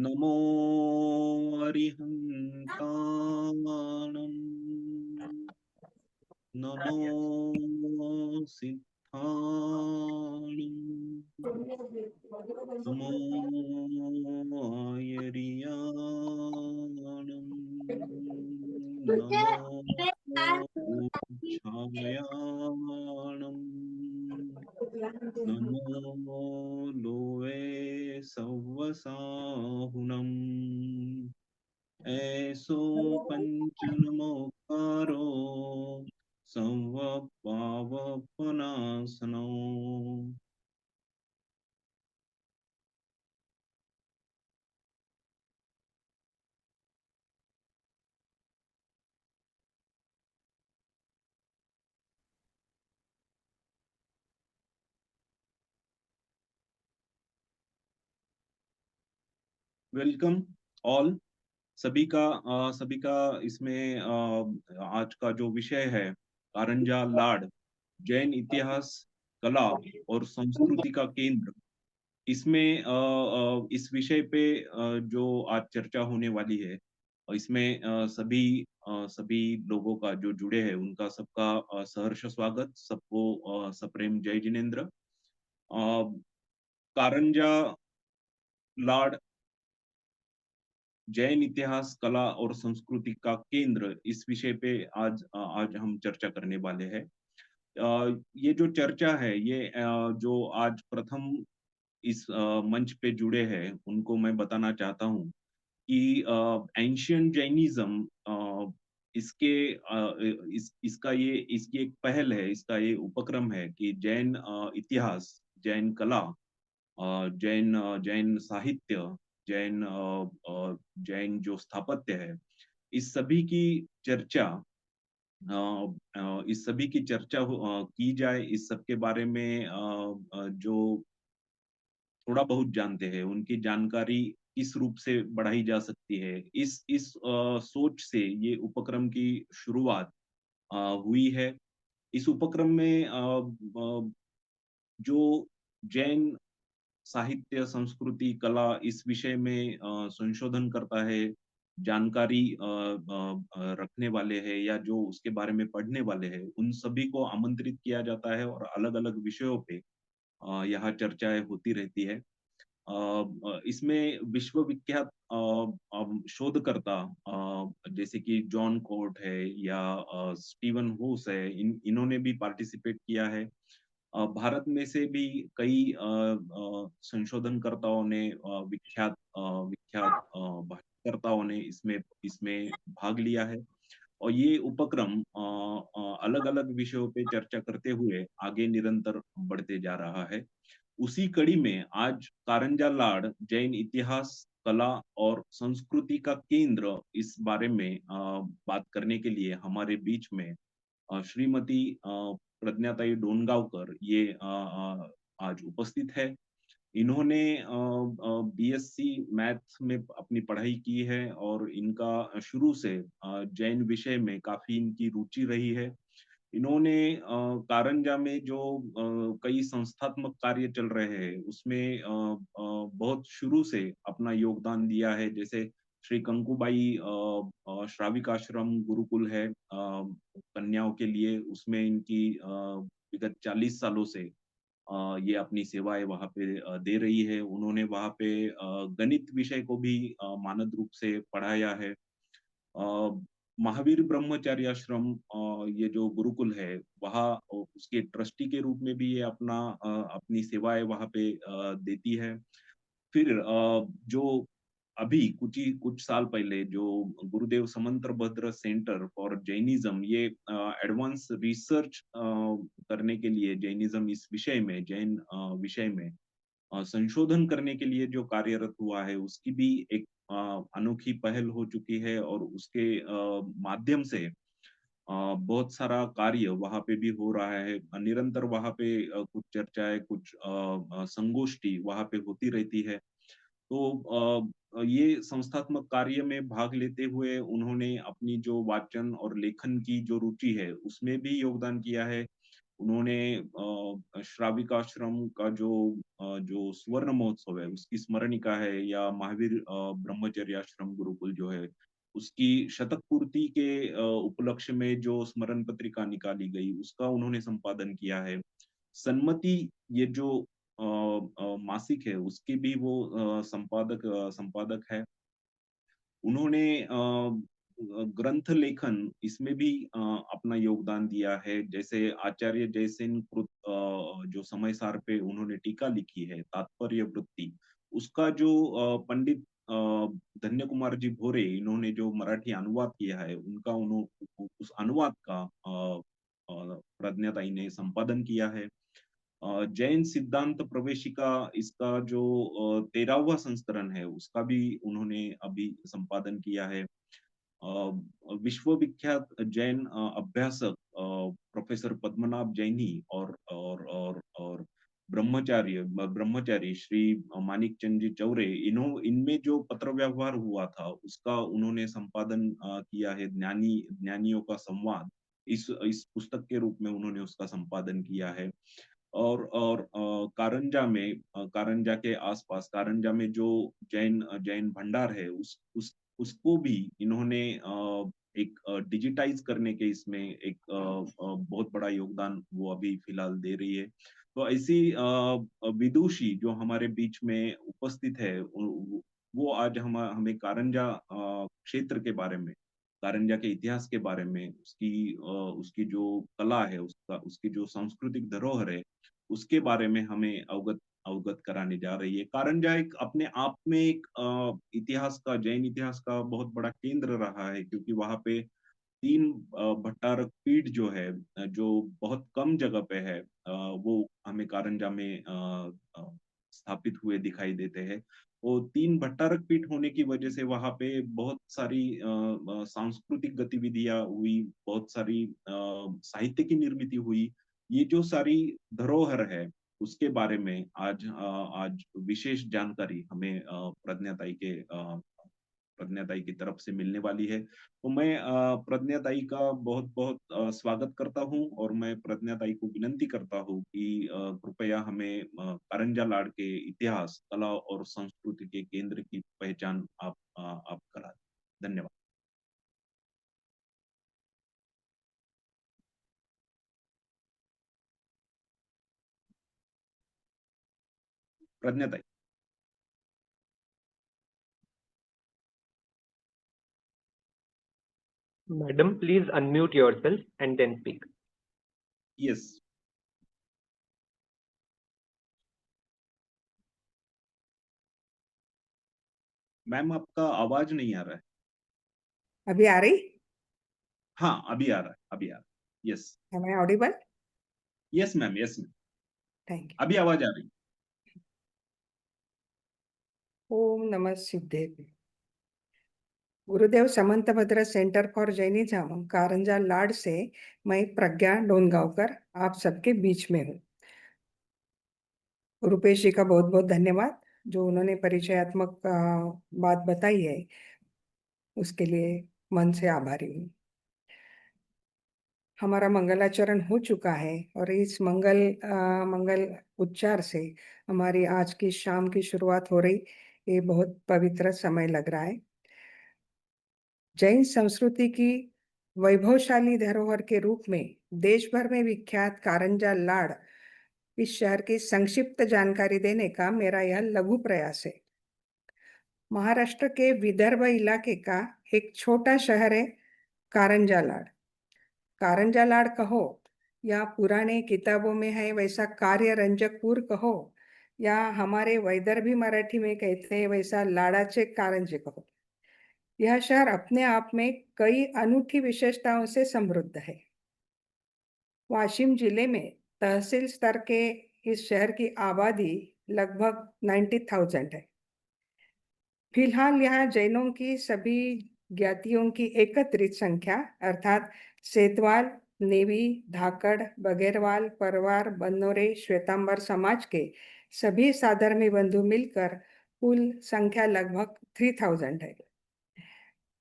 नमो अरिहन्ताणम् नमो सिद्धाणम् नमो आयर्याणम् नमो ऊर्ध्वयाणम् नमो Lowe सव्वसाहुनम् ऐसो पंचनमोकारो संवपावपनासनो। Welcome all. सभी का इसमें आज का जो विषय है कारंजा लाड जैन इतिहास कला और संस्कृति का केंद्र। इसमें इस विषय पे जो आज चर्चा होने वाली है इसमें सभी लोगों का जो जुड़े हैं उनका सबका सहर्ष स्वागत। सबको सप्रेम जय जिनेन्द्र। कारंजा लाड जैन इतिहास कला और संस्कृति का केंद्र, इस विषय पे आज हम चर्चा करने वाले हैं। ये जो चर्चा है ये जो आज प्रथम इस मंच पे जुड़े हैं उनको मैं बताना चाहता हूँ कि एंशियंट जैनिज्म इसके इसकी एक पहल है, इसका ये उपक्रम है कि जैन इतिहास, जैन कला, जैन साहित्य, जैन जो स्थापत्य है, इस सभी की चर्चा इस सभी की चर्चा की जाए। इस सब के बारे में जो थोड़ा बहुत जानते हैं उनकी जानकारी किस रूप से बढ़ाई जा सकती है, इस सोच से ये उपक्रम की शुरुआत हुई है। इस उपक्रम में जो जैन साहित्य, संस्कृति, कला इस विषय में संशोधन करता है, जानकारी रखने वाले हैं या जो उसके बारे में पढ़ने वाले हैं, उन सभी को आमंत्रित किया जाता है और अलग-अलग विषयों पे यहाँ चर्चाएँ होती रहती है। इसमें विश्वविख्यात शोधकर्ता जैसे कि जॉन कोर्ट है या स्टीवन हुस है, इन्होंने भी पार्टिसिपेट किया है। भारत में से भी कई संशोधनकर्ताओं ने विख्यात भाषाकर्ताओं ने इसमें इसमें भाग लिया है और ये उपक्रम अलग-अलग विषयों पे चर्चा करते हुए आगे निरंतर बढ़ते जा रहा है। उसी कड़ी में आज कारंजा लाड जैन इतिहास, कला और संस्कृति का केंद्र, इस बारे में बात करने के लिए हमारे बीच में श्रीमती प्रज्ञाताई डोनगांवकर ये आज उपस्थित है। इन्होंने बीएससी मैथ में अपनी पढ़ाई की है और इनका शुरू से जैन विषय में काफ़ी इनकी रुचि रही है। इन्होंने कारंजा में जो कई संस्थात्मक कार्य चल रहे हैं उसमें बहुत शुरू से अपना योगदान दिया है। जैसे श्री कंकुबाई श्राविक आश्रम गुरुकुल है कन्याओं के लिए, उसमें इनकी विगत 40 सालों से ये अपनी सेवाएँ वहाँ पे दे रही है। उन्होंने वहाँ पे गणित विषय को भी मानद रूप से पढ़ाया है। महावीर ब्रह्मचारी आश्रम ये जो गुरुकुल है वहाँ उसके ट्रस्टी के रूप में भी ये अपनी सेवाएँ वहाँ पे देती है। फिर जो अभी कुछ साल पहले जो गुरुदेव समंतभद्र सेंटर फॉर जैनिज्म, ये एडवांस रिसर्च करने के लिए जैनिज्म इस विषय में, जैन विषय में संशोधन करने के लिए जो कार्यरत हुआ है उसकी भी एक अनोखी पहल हो चुकी है और उसके माध्यम से बहुत सारा कार्य वहाँ पे भी हो रहा है। निरंतर वहाँ पे कुछ चर्चाएँ, कुछ संगोष्ठी वहाँ पे होती रहती है। तो ये संस्थात्मक कार्य में भाग लेते हुए उन्होंने अपनी जो वाचन और लेखन की जो रुचि है उसमें भी योगदान किया है। उन्होंने श्राविकाश्रम का जो स्वर्ण महोत्सव है, उसकी स्मरणिका है, या महावीर ब्रह्मचर्य आश्रम गुरुकुल जो है, उसकी शतक पूर्ति के उपलक्ष्य में जो स्मरण पत्रिका निकाली गई, उसका उन्होंने संपादन किया है। सन्मति, ये जो मासिक है, उसके भी वो संपादक है। उन्होंने ग्रंथ लेखन इसमें भी अपना योगदान दिया है। जैसे आचार्य जयसेन कृत जो समय सार पे उन्होंने टीका लिखी है, तात्पर्य वृत्ति, उसका जो पंडित धन्य कुमार जी भोरे, इन्होंने जो मराठी अनुवाद किया है, उनका उस अनुवाद का प्रज्ञाताई ने संपादन किया है। जैन सिद्धांत प्रवेशिका, इसका जो 13वां संस्करण है, उसका भी उन्होंने अभी संपादन किया है। विश्वविख्यात जैन अभ्यासक प्रोफेसर पद्मनाभ जैनी और ब्रह्मचारी श्री मानिक चंद जी चौरे, इनमें जो पत्र व्यवहार हुआ था, उसका उन्होंने संपादन किया है। ज्ञानियों का संवाद, इस पुस्तक के रूप में उन्होंने उसका संपादन किया है। और कारंजा के आसपास, कारंजा में जो जैन भंडार है, उसको भी इन्होंने एक डिजिटाइज करने के इसमें एक बहुत बड़ा योगदान वो अभी फिलहाल दे रही है। तो ऐसी विदुषी जो हमारे बीच में उपस्थित है, वो आज हमें कारंजा क्षेत्र के बारे में, कारंजा के इतिहास के बारे में, उसकी जो कला है, उसकी जो सांस्कृतिक धरोहर है, उसके बारे में हमें अवगत अवगत कराने जा रही है। कारंजा एक अपने आप में एक इतिहास का, जैन इतिहास का बहुत बड़ा केंद्र रहा है, क्योंकि वहाँ पे 3 भट्टारक पीठ जो है, जो बहुत कम जगह पे है, वो हमें कारंजा में स्थापित हुए दिखाई देते हैं। वो 3 भट्टारक पीठ होने की वजह से वहाँ पे बहुत सारी सांस्कृतिक गतिविधियाँ हुई, बहुत सारी साहित्य की निर्मिति हुई। ये जो सारी धरोहर है, उसके बारे में आज विशेष जानकारी हमें प्रज्ञाताई की तरफ से मिलने वाली है। तो मैं प्रज्ञाताई का बहुत-बहुत स्वागत करता हूँ, और मैं प्रज्ञाताई को विनंती करता हूँ कि कृपया हमें कारंजा लाड के इतिहास, कला और संस्कृति के केंद्र की पहचान आप करा दें। धन्यवाद। प्रज्ञाताई। Madam, please unmute yourself and then speak. Yes. Ma'am, आपका आवाज नहीं आ रहा है। अभी आ रही? हाँ, अभी आ रहा है, अभी आ रहा है। Yes. Am I audible? Yes ma'am, yes ma'am, Thank you. अभी आवाज आ रही है। ओम नमः सिद्धेश्वर। गुरुदेव Samantabhadra centre for Jainism Karanja Lad से मैं प्रज्ञा डोनगांवकर आप सबके बीच में हूँ। रुपेश जी का बहुत बहुत धन्यवाद, जो उन्होंने परिचयात्मक बात बताई है, उसके लिए मन से आभारी हूँ। हमारा मंगलाचरण हो चुका है, और इस मंगल उच्चार से हमारी आज की शाम की शुरुआत हो रही। ये बहुत पवित्र समय लग रहा है। जैन संस्कृति की वैभवशाली धरोहर के रूप में देश भर में विख्यात कारंजा लाड, इस शहर की संक्षिप्त जानकारी देने का मेरा यह लघु प्रयास है। महाराष्ट्र के विदर्भ इलाके का एक छोटा शहर है कारंजा लाड। कारंजा लाड कहो, या पुराने किताबों में है वैसा कार्य रंजकपुर कहो, या हमारे वैदर्भी मराठी में कहते हैं वैसा लाडाचे कारंजे कहो, यह शहर अपने आप में कई अनूठी विशेषताओं से समृद्ध है। वाशिम जिले में तहसील स्तर के इस शहर की आबादी लगभग 90,000 है। फिलहाल यहाँ जैनों की सभी ज्ञातियों की एकत्रित संख्या, अर्थात सेतवाल, नेवी, धाकड़, बघेरवाल, परवार, बन्नोरे, श्वेतांबर समाज के सभी साधर्मी बंधु मिलकर कुल संख्या लगभग 3000 है।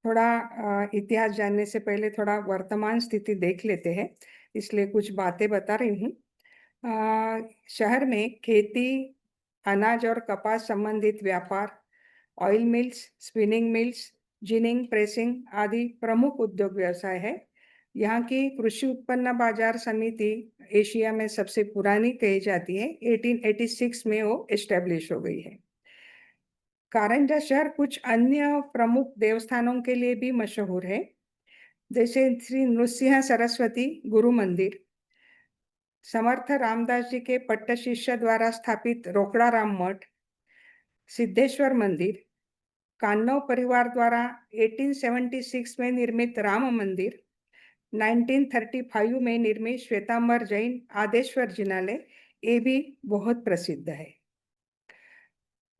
थोड़ा इतिहास जानने से पहले थोड़ा वर्तमान स्थिति देख लेते हैं। इसलिए कुछ बातें बता रही हूँ। शहर में खेती, अनाज और कपास संबंधित व्यापार, oil mills, spinning mills, ginning, pressing आदि प्रमुख उद्योग व्यवसाय है। यहाँ की कृषि उत्पन्न बाजार समिति एशिया में सबसे पुरानी कही जाती है। 1886 में वो एस्टेब्लिश हो गई है। कारंजा शहर कुछ अन्य प्रमुख देवस्थानों के लिए भी मशहूर है, जैसे श्री नृसिंह सरस्वती गुरु मंदिर, समर्थ रामदास जी के पट्ट शिष्य द्वारा स्थापित रोकड़ा राम मठ, सिद्धेश्वर मंदिर, कान्नव परिवार द्वारा 1876 में निर्मित राम मंदिर, 1935 में निर्मित श्वेतांबर जैन आदेश्वर जिनालय, ये भी बहुत प्रसिद्ध है।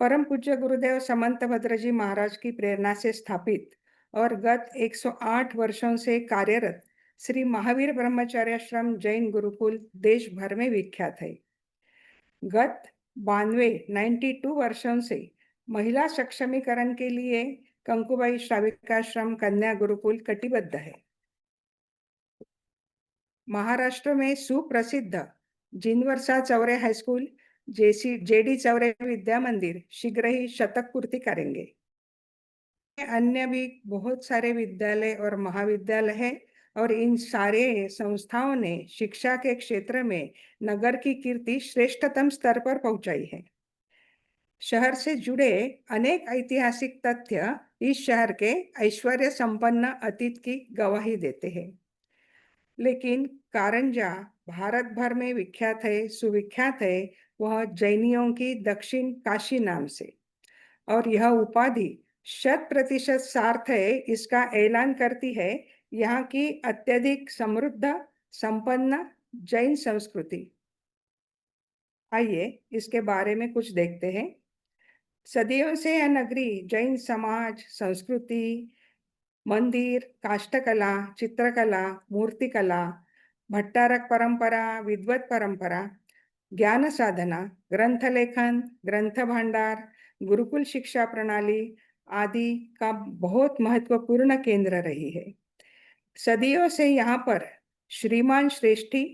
परम पूज्य गुरुदेव समंत भद्र जी महाराज की प्रेरणा से स्थापित और गत 108 वर्षों से कार्यरत श्री महावीर ब्रह्मचर्याश्रम जैन गुरुकुल देश भर में विख्यात है। गत 92 वर्षों से महिला सक्षमीकरण के लिए कंकुबाई श्राविकाश्रम कन्या गुरुकुल कटिबद्ध है। महाराष्ट्र में सुप्रसिद्ध Jinvarsha Chaure high school, JD Chaure Vidya Mandir शीघ्र ही शतक पूर्ति करेंगे। अन्य भी बहुत सारे विद्यालय और महाविद्यालय हैं और इन सारे संस्थाओं ने शिक्षा के क्षेत्र में नगर की कीर्ति श्रेष्ठतम स्तर पर पहुंचाई है। शहर से जुड़े अनेक ऐतिहासिक तथ्य इस शहर के ऐश्वर्य संपन्न अतीत की गवाही देते हैं। लेकिन कारंजा भारत भर में विख्यात है, सुविख्यात है, वह जैनियों की दक्षिण काशी नाम से, और यह उपाधि 100% सार्थ है इसका ऐलान करती है यहाँ की अत्यधिक समृद्ध संपन्न जैन संस्कृति। आइए इसके बारे में कुछ देखते हैं। सदियों से यह नगरी जैन समाज, संस्कृति, मंदिर, काष्ठकला, चित्रकला, मूर्तिकला, भट्टारक परंपरा, विद्वत परंपरा, ज्ञान साधना, ग्रंथ लेखन, ग्रंथ भांडार, गुरुकुल शिक्षा प्रणाली आदि का बहुत महत्वपूर्ण केंद्र रही है। सदियों से यहाँ पर श्रीमान श्रेष्ठी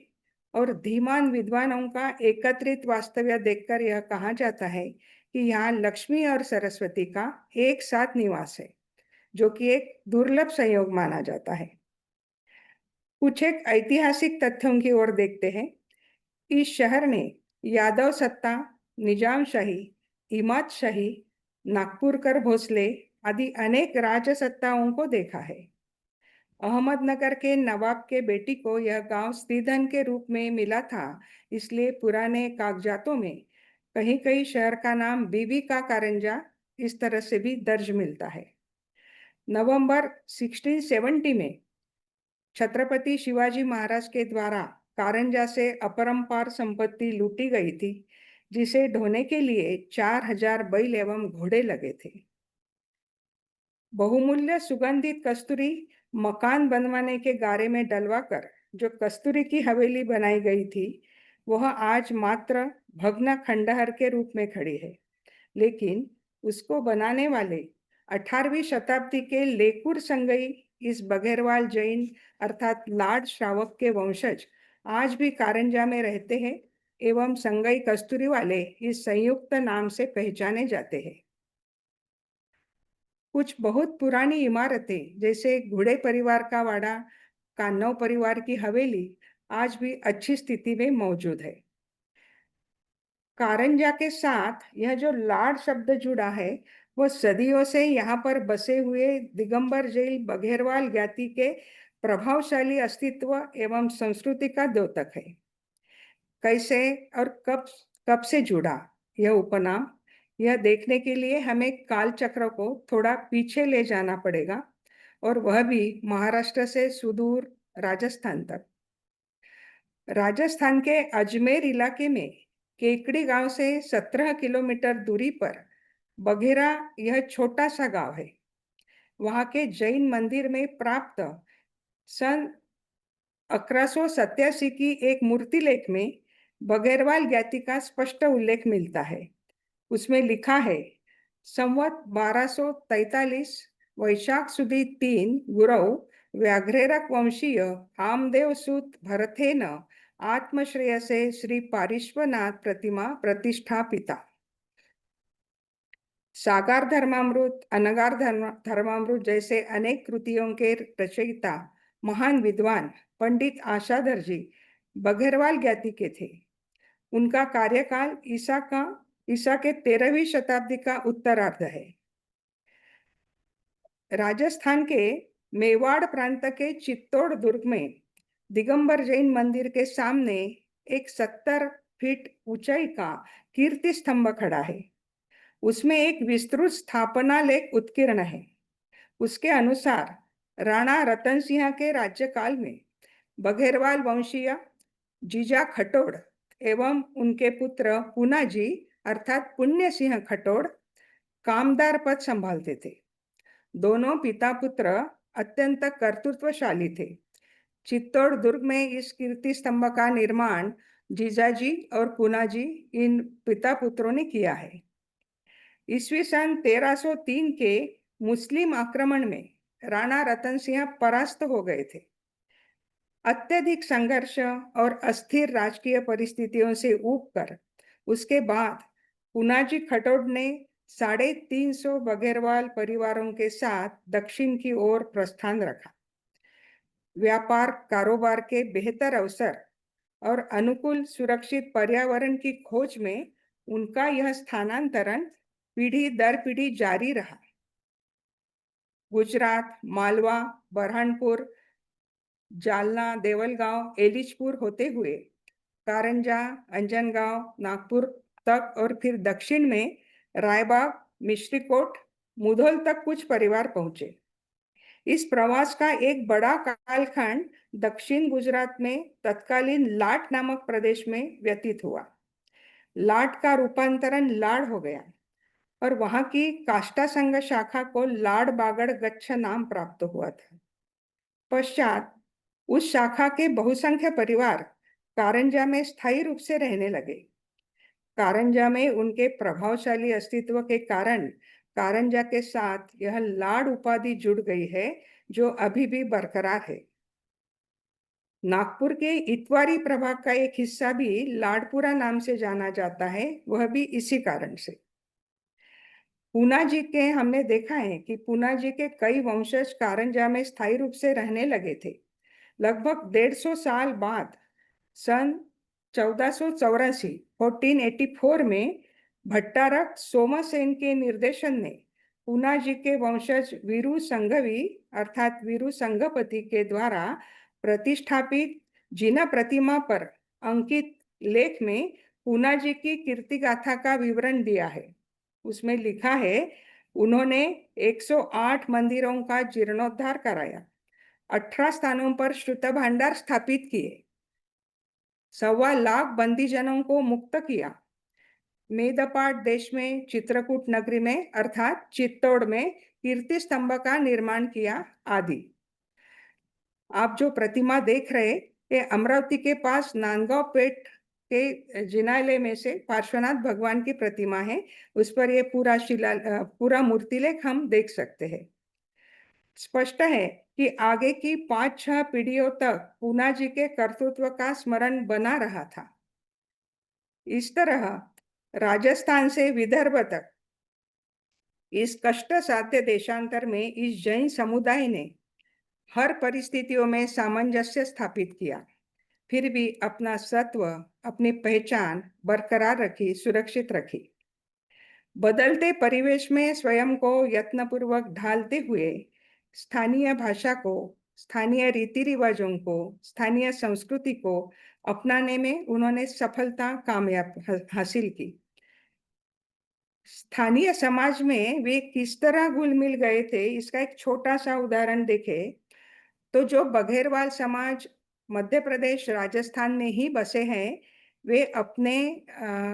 और धीमान विद्वानों का एकत्रित वास्तव्य देखकर यह कहा जाता है कि यहाँ लक्ष्मी और सरस्वती का एक साथ निवास है, जो कि एक दुर्लभ संयोग माना जाता है। कुछ एक ऐतिहासिक तथ्यों की ओर देखते हैं। इस शहर ने यादव सत्ता, निजामशाही, इमादशाही, नागपुरकर भोसले आदि अनेक राजसत्ताओं को देखा है। अहमदनगर के नवाब के बेटी को यह गांव स्त्रीधन के रूप में मिला था, इसलिए पुराने कागजातों में कहीं कहीं शहर का नाम बीबी का कारंजा इस तरह से भी दर्ज मिलता है। नवंबर 1670 में छत्रपति शिवाजी महाराज के द्वारा कारंजा से अपरंपार संपत्ति लूटी गई थी, जिसे ढोने के लिए 4000 बैल एवं घोड़े लगे थे। बहुमूल्य सुगंधित कस्तूरी मकान बनवाने के गारे में डलवाकर जो कस्तूरी की हवेली बनाई गई थी, वह आज मात्र भग्न खंडहर के रूप में खड़ी है। लेकिन उसको बनाने वाले 18वीं शताब्दी के लेकुर संगई इस बघेरवाल जैन अर्थात लाड श्रावक के वंशज आज भी कारंजा में रहते हैं एवं संगई कस्तूरी वाले इस संयुक्त नाम से पहचाने जाते हैं। कुछ बहुत पुरानी इमारतें जैसे घुड़े परिवार का वाड़ा, कान्नव परिवार की हवेली आज भी अच्छी स्थिति में मौजूद है। कारंजा के साथ यह जो लाड शब्द जुड़ा है, वो सदियों से यहाँ पर बसे हुए दिगंबर जैन बघेरवाल ज्ञाति के प्रभावशाली अस्तित्व एवं संस्कृति का द्योतक है। कैसे और कब से जुड़ा यह उपनाम, यह देखने के लिए हमें काल चक्र को थोड़ा पीछे ले जाना पड़ेगा, और वह भी महाराष्ट्र से सुदूर राजस्थान तक। राजस्थान के अजमेर इलाके में केकड़ी गांव से 17 किलोमीटर दूरी पर बघेरा यह छोटा सा गांव है। वहां के जैन मंदिर में प्राप्त सन 1187 की एक मूर्ति लेख में बघेरवाल ज्ञाति का स्पष्ट उल्लेख मिलता है। उसमें लिखा है, संवत 1243 वैशाख सुदी 3 गुरव व्याघ्रेरक वंशीय आमदेव सूत भरतेन आत्मश्रेयसे श्री पारिश्वनाथ प्रतिमा प्रतिष्ठापिता। साकार धर्मामृत, अनगार धर्मामृत जैसे अनेक कृतियों के रचयिता महान विद्वान पंडित आशाधर जी बघेरवाल ज्ञाति के थे। उनका कार्यकाल ईसा के 13वीं शताब्दी का उत्तरार्ध है। राजस्थान के मेवाड़ प्रांत के चित्तौड़ दुर्ग में दिगंबर जैन मंदिर के सामने एक 70 फीट ऊंचाई का कीर्ति स्तंभ खड़ा है। उसमें एक विस्तृत स्थापना लेख उत्कीर्ण है। उसके अनुसार राणा रतन सिंह के राज्यकाल में बघेरवाल वंशीय जीजा खटोड़ एवं उनके पुत्र पूनाजी अर्थात पुण्य सिंह खटोड़ कामदार पद संभालते थे। दोनों पिता पुत्र अत्यंत कर्तृत्वशाली थे। चित्तौड़ दुर्ग में इस कीर्ति स्तंभ का निर्माण जीजाजी और पूनाजी इन पिता पुत्रों ने किया है। ईस्वी सन 1303 के मुस्लिम आक्रमण में राणा रतन सिंह परास्त हो गए थे। अत्यधिक संघर्ष और अस्थिर राजकीय परिस्थितियों से ऊबकर उसके बाद पूनाजी खटोड़ ने 350 बघेरवाल परिवारों के साथ दक्षिण की ओर प्रस्थान रखा। व्यापार कारोबार के बेहतर अवसर और अनुकूल सुरक्षित पर्यावरण की खोज में उनका यह स्थानांतरण पीढ़ी दर पीढ़ी जारी रहा। गुजरात, मालवा, बरहानपुर, जालना, देवलगांव, एलिचपुर होते हुए कारंजा, अंजनगांव, नागपुर तक और फिर दक्षिण में रायबाग, मिश्रीकोट, मुधोल तक कुछ परिवार पहुंचे। इस प्रवास का एक बड़ा कालखंड दक्षिण गुजरात में तत्कालीन लाट नामक प्रदेश में व्यतीत हुआ। लाट का रूपांतरण लाड़ हो गया और वहां की काष्टा संघ शाखा को लाड़ बागड़ गच्छ नाम प्राप्त हुआ था। पश्चात उस शाखा के बहुसंख्य परिवार कारंजा में स्थायी रूप से रहने लगे। कारंजा में उनके प्रभावशाली अस्तित्व के कारण कारंजा के साथ यह लाड़ उपाधि जुड़ गई है, जो अभी भी बरकरार है। नागपुर के इतवारी प्रभाग का एक हिस्सा भी लाड़पुरा नाम से जाना जाता है, वह भी इसी कारण से। पूना जी के हमने देखा है कि पूना जी के कई वंशज कारंजा में स्थायी रूप से रहने लगे थे। लगभग 150 साल बाद सन 1484 में भट्टारक सोमसेन के निर्देशन ने पूना जी के वंशज वीरू संघवी अर्थात वीरू संघपति के द्वारा प्रतिष्ठापित जिना प्रतिमा पर अंकित लेख में पूना जी की कीर्ति गाथा का विवरण दिया है। उसमें लिखा है, उन्होंने 108 मंदिरों का जीर्णोद्धार कराया, 18 स्थानों पर श्रुत भांडार स्थापित किए, 1.25 लाख बंदीजनों को मुक्त किया, मेदपाट देश में चित्रकूट नगरी में अर्थात चित्तौड़ में कीर्ति स्तंभ का निर्माण किया आदि। आप जो प्रतिमा देख रहे, ये अमरावती के पास नांदगांव पेट के जिनालय में से पार्श्वनाथ भगवान की प्रतिमा है। उस पर ये पूरा मूर्तिलेख हम देख सकते हैं। स्पष्ट है कि आगे की 5-6 पीढ़ियों तक पूना जी के कर्तृत्व का स्मरण बना रहा था। इस तरह राजस्थान से विदर्भ तक इस कष्ट साध्य देशांतर में इस जैन समुदाय ने हर परिस्थितियों में सामंजस्य स्थापित किया, फिर भी अपना सत्व, अपनी पहचान बरकरार रखी, सुरक्षित रखी। बदलते परिवेश में स्वयं को यत्नपूर्वक ढालते हुए स्थानीय भाषा को, स्थानीय रीति रिवाजों को, स्थानीय संस्कृति को अपनाने में उन्होंने सफलता कामयाब हासिल की। स्थानीय समाज में वे किस तरह घुल मिल गए थे, इसका एक छोटा सा उदाहरण देखें तो जो बघेरवाल समाज मध्य प्रदेश, राजस्थान में ही बसे हैं, वे अपने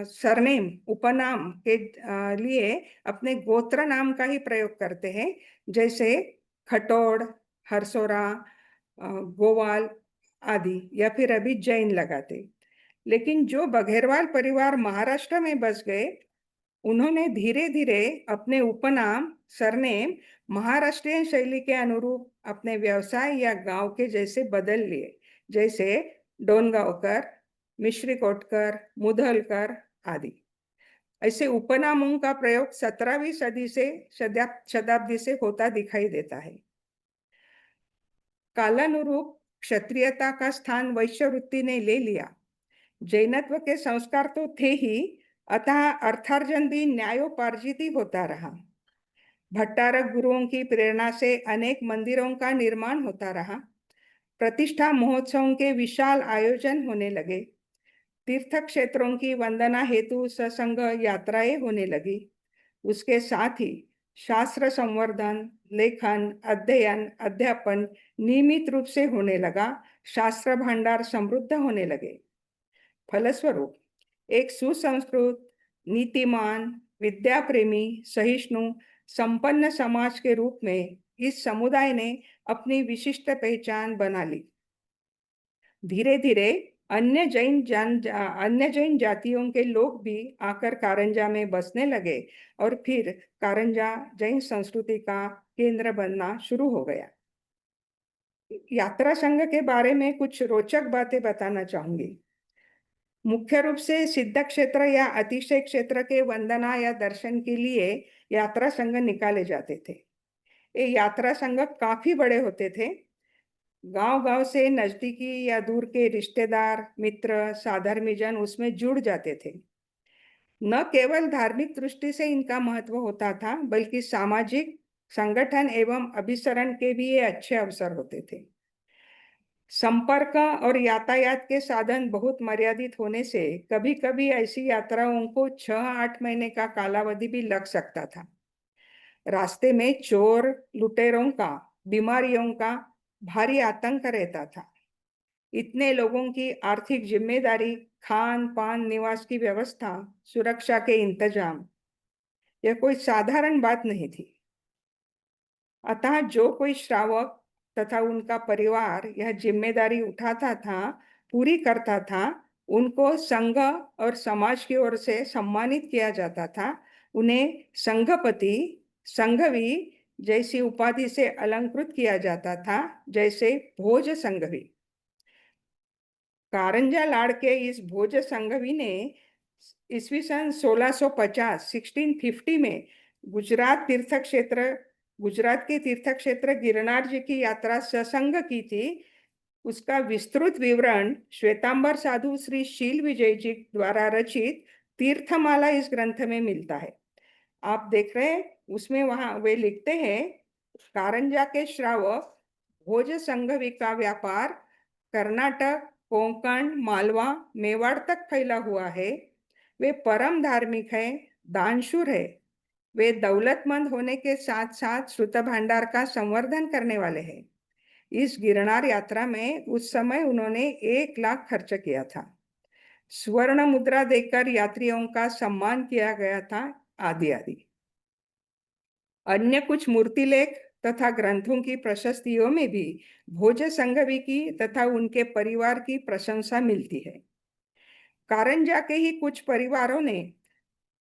सरनेम, उपनाम के लिए अपने गोत्र नाम का ही प्रयोग करते हैं, जैसे खटोड़, हरसोरा, गोवाल आदि, या फिर अभी जैन लगाते। लेकिन जो बघेरवाल परिवार महाराष्ट्र में बस गए, उन्होंने धीरे धीरे अपने उपनाम, सरनेम महाराष्ट्रीयन शैली के अनुरूप अपने व्यवसाय या गांव के जैसे बदल लिए, जैसे डोनगांवकर, मिश्री कोटकर, मुधलकर आदि। ऐसे उपनामों का प्रयोग 17वीं सदी से शताब्दी से होता दिखाई देता है। कालानुरूप क्षत्रियता का स्थान वैश्य वृत्ति ने ले लिया। जैनत्व के संस्कार तो थे ही, अतः अर्थार्जन भी न्यायोपार्जित ही होता रहा। भट्टारक गुरुओं की प्रेरणा से अनेक मंदिरों का निर्माण होता रहा। प्रतिष्ठा महोत्सवों के विशाल आयोजन होने लगे। तीर्थ क्षेत्रों की वंदना हेतु सत्संग यात्राएं होने लगी। उसके साथ ही शास्त्र संवर्धन, लेखन, अध्ययन, अध्यापन नियमित रूप से होने लगा। शास्त्र भंडार समृद्ध होने लगे। फलस्वरूप एक सुसंस्कृत, नीतिमान, विद्याप्रेमी, सहिष्णु, संपन्न समाज के रूप में इस समुदाय ने अपनी विशिष्ट पहचान बना ली। धीरे धीरे अन्य जैन जातियों के लोग भी आकर कारंजा में बसने लगे और फिर कारंजा जैन संस्कृति का केंद्र बनना शुरू हो गया। यात्रा संघ के बारे में कुछ रोचक बातें बताना चाहूंगी। मुख्य रूप से सिद्ध क्षेत्र या अतिशय क्षेत्र के वंदना या दर्शन के लिए यात्रा संघ निकाले जाते थे। ये यात्रा संघ काफी बड़े होते थे। गांव-गांव से नजदीकी या दूर के रिश्तेदार, मित्र, साधर्मी जन उसमें जुड़ जाते थे। न केवल धार्मिक दृष्टि से इनका महत्व होता था, बल्कि सामाजिक संगठन एवं अभिसरण के भी ये अच्छे अवसर होते थे। संपर्क और यातायात के साधन बहुत मर्यादित होने से कभी-कभी ऐसी यात्राओं को 6-8 महीने का कालावधि भी लग सकता था। रास्ते में चोर, लुटेरों का, बीमारियों का भारी आतंक रहता था। इतने लोगों की आर्थिक जिम्मेदारी, खान पान, निवास की व्यवस्था, सुरक्षा के इंतजाम, यह कोई साधारण बात नहीं थी। अतः जो कोई श्रावक तथा उनका परिवार यह जिम्मेदारी उठाता था, पूरी करता था, उनको संघ और समाज की ओर से सम्मानित किया जाता था। उन्हें संघपति, संघवी जैसी उपाधि से अलंकृत किया जाता था, जैसे भोज संघवी। कारंजा लाड़ के इस भोज संघवी ने ईस्वी सन 1650 1650 में गुजरात के तीर्थ क्षेत्र गिरनार जी की यात्रा ससंग की थी। उसका विस्तृत विवरण श्वेतांबर साधु श्री शील विजय जी द्वारा रचित तीर्थमाला इस ग्रंथ में मिलता है। आप देख रहे हैं, उसमें वहां वे लिखते हैं, कारंजा के श्रावक भोज संघवी का व्यापार कर्नाटक, कोंकण, मालवा, मेवाड़ तक फैला हुआ है। वे परम धार्मिक है, दानशूर है। वे दौलतमंद होने के साथ साथ श्रुत भंडार का संवर्धन करने वाले हैं। इस गिरनार यात्रा में उस समय उन्होंने 1 लाख खर्च किया था। स्वर्ण मुद्रा देकर यात्रियों का सम्मान किया गया था, आदि आदि। अन्य कुछ मूर्तिलेख तथा ग्रंथों की प्रशस्तियों में भी भोज संघवी की तथा उनके परिवार की प्रशंसा मिलती है। कारंजा के ही कुछ परिवारों ने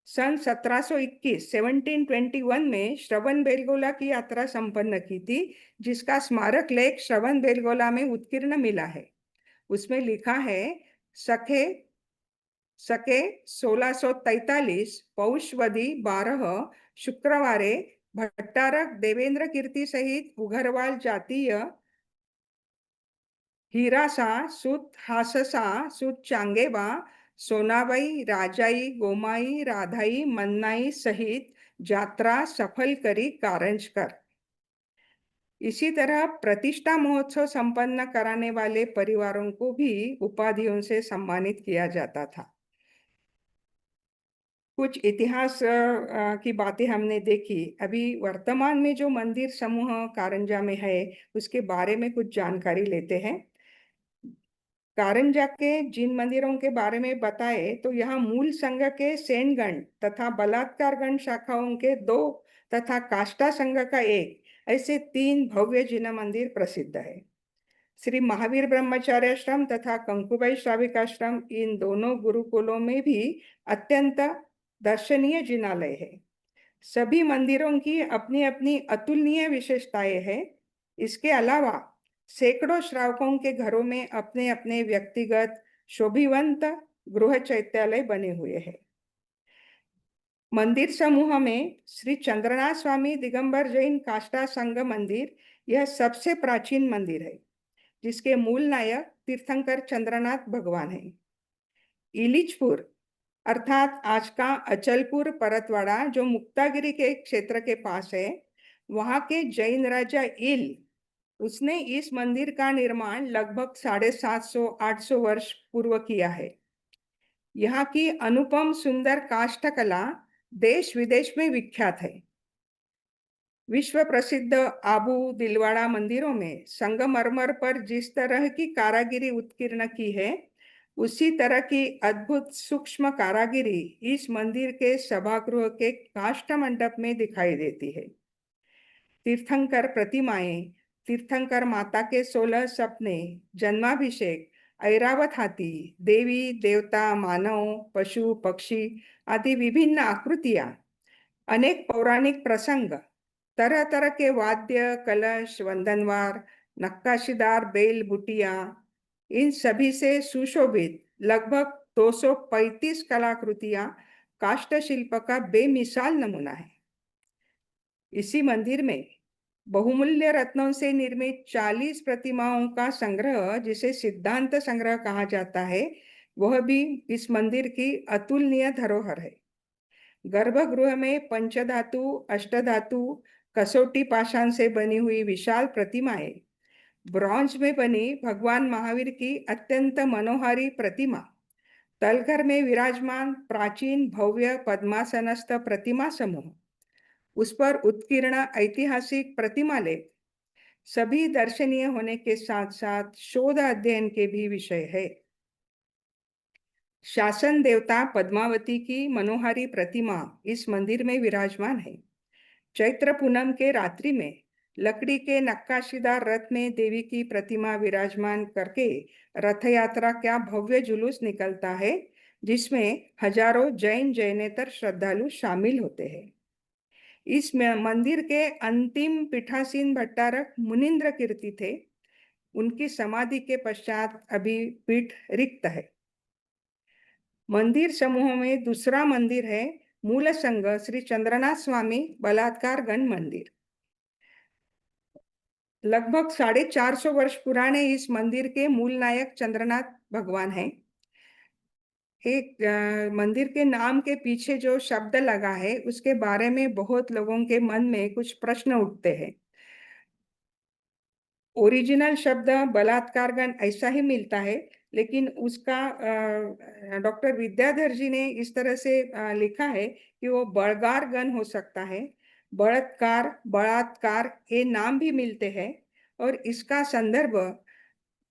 सन 1721 में श्रवण बेलगोला की यात्रा संपन्न की थी, जिसका स्मारक लेख श्रवण बेलगोला में उत्कीर्ण मिला है। उसमें लिखा है, सके 1643 पौषवदी 12 शुक्रवारे भट्टारक देवेंद्र कीर्ति सहित उघरवाल जातीय हीरासा सुत हाससा सुत चांगेबा सोनाबाई राजाई गोमाई राधाई मन्नाई सहित यात्रा सफल करी कारंजकर। इसी तरह प्रतिष्ठा महोत्सव संपन्न कराने वाले परिवारों को भी उपाधियों से सम्मानित किया जाता था। कुछ इतिहास की बातें हमने देखी। अभी वर्तमान में जो मंदिर समूह कारंजा में है, उसके बारे में कुछ जानकारी लेते हैं। कारंजा के जिन मंदिरों के बारे में बताए, तो यहाँ मूल संघ के सेनगण तथा बलात्कार गण शाखाओं के 2 तथा काष्ठा संघ का 1, ऐसे 3 भव्य जिन मंदिर प्रसिद्ध है। श्री महावीर ब्रह्मचार्याश्रम तथा कंकुबाई श्राविकाश्रम, इन दोनों गुरुकुलों में भी अत्यंत दर्शनीय जिनालय है। सभी मंदिरों की अपनी अपनी अतुलनीय विशेषताएं हैं। इसके अलावा सैकड़ों श्रावकों के घरों में अपने अपने व्यक्तिगत शोभिवंत गृह चैत्यालय बने हुए हैं। मंदिर समूह में श्री चंद्रनाथ स्वामी दिगंबर जैन काष्ठा संघ मंदिर यह सबसे प्राचीन मंदिर है, जिसके मूल नायक तीर्थंकर चंद्रनाथ भगवान हैं। इलिचपुर अर्थात आज का अचलपुर परतवाड़ा, जो मुक्तागिरी के क्षेत्र के पास है, वहां के जैन राजा इल, उसने इस मंदिर का निर्माण लगभग 750-800 वर्ष पूर्व किया है। यहाँ की अनुपम सुंदर काष्ठ कला देश विदेश में विख्यात है। विश्व प्रसिद्ध आबू दिलवाड़ा मंदिरों में संगमरमर पर जिस तरह की कारागिरी उत्कीर्ण की है, उसी तरह की अद्भुत सूक्ष्म कारागिरी इस मंदिर के सभागृह के काष्ठ मंडप में दिखाई देती है। तीर्थंकर प्रतिमाएं, तीर्थंकर माता के 16 सपने, जन्माभिषेक, ऐरावत हाथी, देवी देवता, मानव, पशु पक्षी आदि विभिन्न आकृतियां, अनेक पौराणिक प्रसंग, तरह तरह के वाद्य, कलश, वंदनवार, नक्काशीदार बेल बुटिया, इन सभी से सुशोभित लगभग 235 कलाकृतियां काष्ठ शिल्प का बेमिसाल नमूना है। इसी मंदिर में बहुमूल्य रत्नों से निर्मित 40 प्रतिमाओं का संग्रह, जिसे सिद्धांत संग्रह कहा जाता है, वह भी इस मंदिर की अतुलनीय धरोहर है। गर्भगृह में पंचधातु, अष्टधातु, कसौटी पाषाण से बनी हुई विशाल प्रतिमाएं, ब्रॉन्ज में बनी भगवान महावीर की अत्यंत मनोहारी प्रतिमा, तलघर में विराजमान प्राचीन भव्य पद्मासनस्थ प्रतिमा समूह, उस पर उत्कीर्ण ऐतिहासिक प्रतिमा लेख, सभी दर्शनीय होने के साथ साथ शोध अध्ययन के भी विषय है। शासन देवता पद्मावती की मनोहारी प्रतिमा इस मंदिर में विराजमान है। चैत्र पूनम के रात्रि में लकड़ी के नक्काशीदार रथ में देवी की प्रतिमा विराजमान करके रथ यात्रा का भव्य जुलूस निकलता है, जिसमें हजारों जैन जैनेतर श्रद्धालु शामिल होते हैं। इस मंदिर के अंतिम पीठासीन भट्टारक मुनीन्द्र कीर्ति थे। उनकी समाधि के पश्चात अभी पीठ रिक्त है। मंदिर समूह में दूसरा मंदिर है मूल संघ श्री चंद्रनाथ स्वामी बलात्कार गण मंदिर। लगभग 450 वर्ष पुराने इस मंदिर के मूल नायक चंद्रनाथ भगवान हैं। एक मंदिर के नाम के पीछे जो शब्द लगा है, उसके बारे में बहुत लोगों के मन में कुछ प्रश्न उठते हैं। ओरिजिनल शब्द बलात्कारगण ऐसा ही मिलता है, लेकिन उसका डॉक्टर विद्याधर जी ने इस तरह से लिखा है कि वो बड़गारगण हो सकता है। बलात्कार, बलात्कार ये नाम भी मिलते हैं, और इसका संदर्भ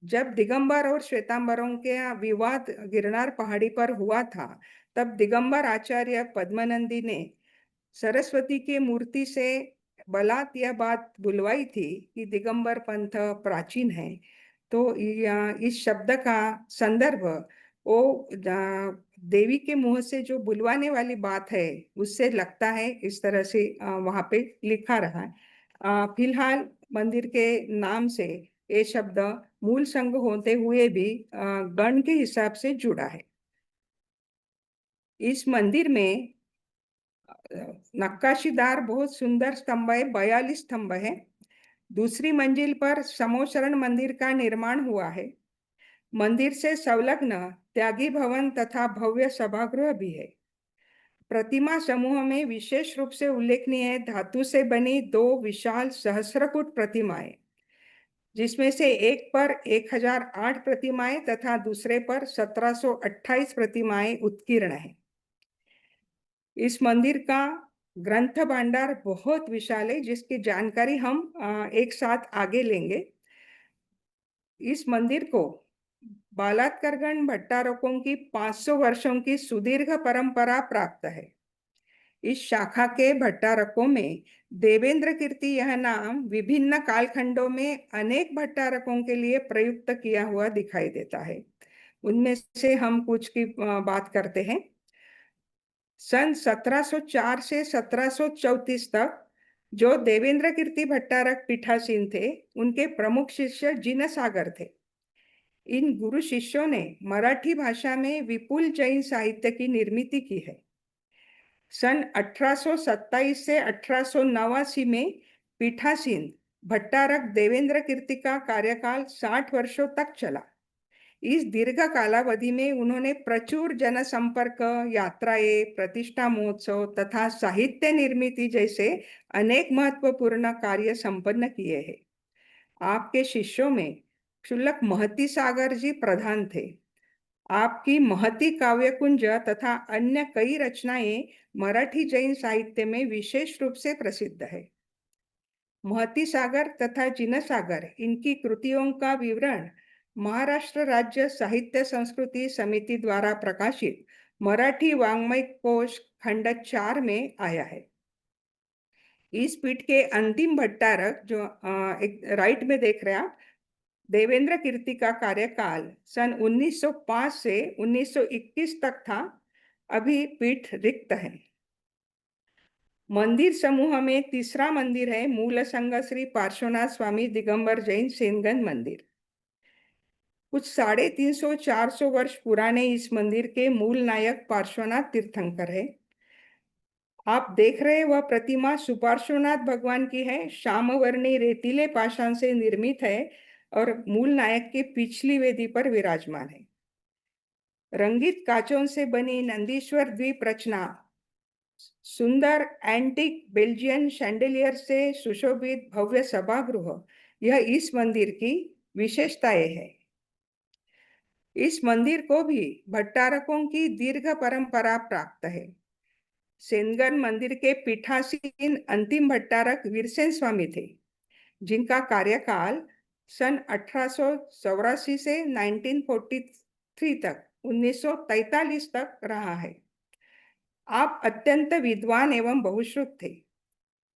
जब दिगंबर और श्वेतांबरों के विवाद गिरनार पहाड़ी पर हुआ था, तब दिगंबर आचार्य पद्मनंदी ने सरस्वती की मूर्ति से बलात् यह बात बुलवाई थी कि दिगंबर पंथ प्राचीन है। तो इस शब्द का संदर्भ वो देवी के मुंह से जो बुलवाने वाली बात है, उससे लगता है। इस तरह से वहां पे लिखा रहा है। फिलहाल मंदिर के नाम से ये शब्द मूल संघ होते हुए भी गण के हिसाब से जुड़ा है। इस मंदिर में नक्काशीदार बहुत सुंदर स्तंभ है, 42 स्तंभ है। दूसरी मंजिल पर समोशरण मंदिर का निर्माण हुआ है। मंदिर से संलग्न त्यागी भवन तथा भव्य सभागृह भी है। प्रतिमा समूह में विशेष रूप से उल्लेखनीय है धातु से बनी 2 विशाल सहस्रकूट प्रतिमाएं, जिसमें से एक पर 1008 प्रतिमाएं तथा दूसरे पर 1728 प्रतिमाएं उत्कीर्ण है। इस मंदिर का ग्रंथ भांडार बहुत विशाल है, जिसकी जानकारी हम एक साथ आगे लेंगे। इस मंदिर को बलात्कारगण भट्टारकों की 500 वर्षों की सुदीर्घ परंपरा प्राप्त है। इस शाखा के भट्टारकों में देवेंद्र कीर्ति यह नाम विभिन्न कालखंडों में अनेक भट्टारकों के लिए प्रयुक्त किया हुआ दिखाई देता है। उनमें से हम कुछ की बात करते हैं। सन 1704 से 1734 तक जो देवेंद्र कीर्ति भट्टारक पीठासीन थे, उनके प्रमुख शिष्य जिनसागर थे। इन गुरु शिष्यों ने मराठी भाषा में विपुल जैन साहित्य की निर्मिति की है। सन 1827 से 1889 में पीठासीन भट्टारक देवेंद्र कीर्ति का कार्यकाल 60 वर्षों तक चला। इस दीर्घ कालावधि में उन्होंने प्रचुर जनसंपर्क, यात्राएं, प्रतिष्ठा महोत्सव तथा साहित्य निर्मिति जैसे अनेक महत्वपूर्ण कार्य संपन्न किए हैं। आपके शिष्यों में क्षुल्लक महती सागर जी प्रधान थे। आपकी महती काव्यकुंज तथा अन्य कई रचनाएं मराठी जैन साहित्य में विशेष रूप से प्रसिद्ध है। महती सागर तथा जिनसागर, इनकी कृतियों का विवरण महाराष्ट्र राज्य साहित्य संस्कृति समिति द्वारा प्रकाशित मराठी वाङ्मय कोश खंड 4 में आया है। इस पीठ के अंतिम भट्टारक, जो एक राइट में देख रहे हैं आप, देवेंद्र कीर्ति का कार्यकाल सन 1905 से 1921 तक था। अभी पीठ रिक्त है। मंदिर समूह में तीसरा मंदिर है मूल संघ श्री पार्श्वनाथ स्वामी दिगंबर जैन सेनगन मंदिर। कुछ 350-400 वर्ष पुराने इस मंदिर के मूल नायक पार्श्वनाथ तीर्थंकर है। आप देख रहे वह प्रतिमा सुपार्श्वनाथ भगवान की है। श्यामवर्णी रेतीले पाषाण से निर्मित है और मूल नायक की पिछली वेदी पर विराजमान है। रंगीत कांचों से बनी नंदीश्वर द्वीप रचना सुंदर एंटीक बेल्जियन शैंडेलियर से सुशोभित भव्य सभागृह, यह इस मंदिर की विशेषताएं है। इस मंदिर को भी भट्टारकों की दीर्घ परंपरा प्राप्त है। सेनगन मंदिर के पीठासीन अंतिम भट्टारक वीरसेन स्वामी थे, जिनका कार्यकाल सन 1884 से 1943 तक 1943 तक रहा है। आप अत्यंत विद्वान एवं बहुश्रुत थे।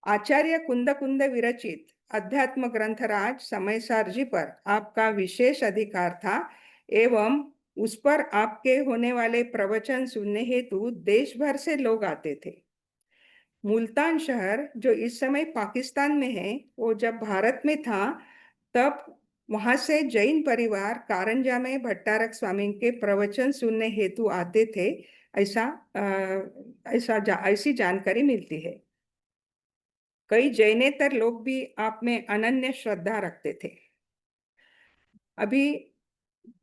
आचार्य कुंद विरचित अध्यात्म ग्रंथराज समयसार जी पर आपका विशेष अधिकार था एवं उस पर आपके होने वाले प्रवचन सुनने हेतु देश भर से लोग आते थे। मुल्तान शहर, जो इस समय पाकिस्तान में है, वो जब भारत में था तब वहां से जैन परिवार कारंजा में भट्टारक स्वामी के प्रवचन सुनने हेतु आते थे। ऐसी जानकारी मिलती है। कई जैनेतर लोग भी आप में अनन्य श्रद्धा रखते थे। अभी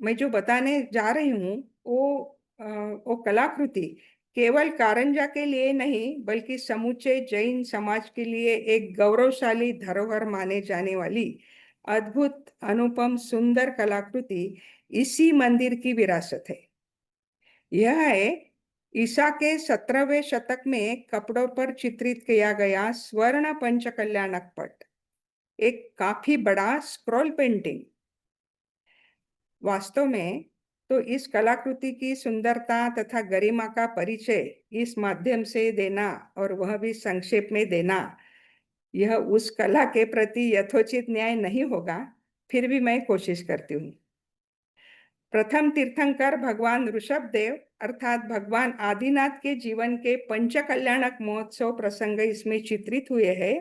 मैं जो बताने जा रही हूँ वो कलाकृति केवल कारंजा के लिए नहीं, बल्कि समूचे जैन समाज के लिए एक गौरवशाली धरोहर माने जाने वाली अद्भुत, अनुपम, सुंदर कलाकृति इसी मंदिर की विरासत है। यह है ईसा के 17वें शतक में कपड़ों पर चित्रित किया गया स्वर्ण पंचकल्याणक पट, एक काफी बड़ा स्क्रॉल पेंटिंग। वास्तव में तो इस कलाकृति की सुंदरता तथा गरिमा का परिचय इस माध्यम से देना, और वह भी संक्षेप में देना, यह उस कला के प्रति यथोचित न्याय नहीं होगा। फिर भी मैं कोशिश करती हूँ। प्रथम तीर्थंकर भगवान ऋषभदेव अर्थात भगवान आदिनाथ के जीवन के पंचकल्याणक महोत्सव प्रसंग इसमें चित्रित हुए हैं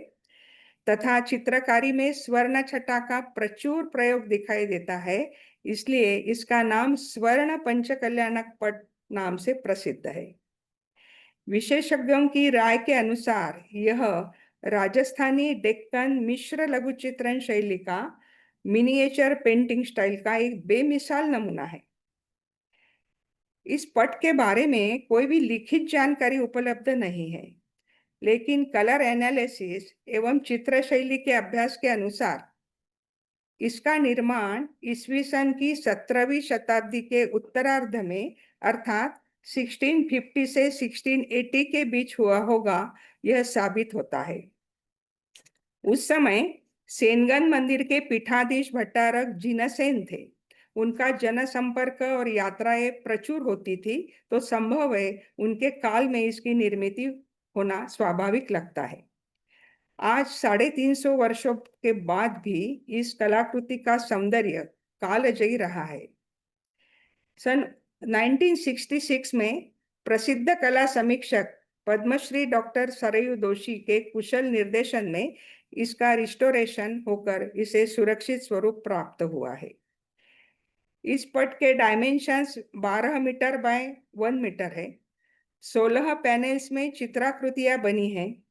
तथा चित्रकारी में स्वर्ण छटा का प्रचुर प्रयोग दिखाई देता है। इसलिए इसका नाम स्वर्ण पंचकल्याणक पट नाम से प्रसिद्ध है। विशेषज्ञों की राय के अनुसार यह राजस्थानी डेक्कन मिश्र लघु चित्रण शैली का मिनिएचर पेंटिंग स्टाइल का एक बेमिसाल नमूना है। इस पट के बारे में कोई भी लिखित जानकारी उपलब्ध नहीं है, लेकिन कलर एनालिसिस एवं चित्र शैली के अभ्यास के अनुसार इसका निर्माण ईस्वी सन की 17वीं शताब्दी के उत्तरार्ध में अर्थात 1650 से 1680 के बीच हुआ होगा, यह साबित होता है। उस समय सेनगन मंदिर के पीठाधीश भट्टारक जिनसेन थे। उनका जनसंपर्क और यात्राएं प्रचुर होती थी, तो संभव है उनके काल में इसकी निर्मिति होना स्वाभाविक लगता है। आज 350 वर्षों के बाद भी इस कलाकृति का सौंदर्य कालजयी रहा है। सन 1966 में प्रसिद्ध कला समीक्षक पद्मश्री डॉक्टर सरयू जोशी के कुशल निर्देशन में इसका रिस्टोरेशन होकर इसे सुरक्षित स्वरूप प्राप्त हुआ है। इस पट के डायमेंशंस 12 मीटर बाय 1 मीटर है। 16 पैनल्स में चित्राकृतियां बनी हैं।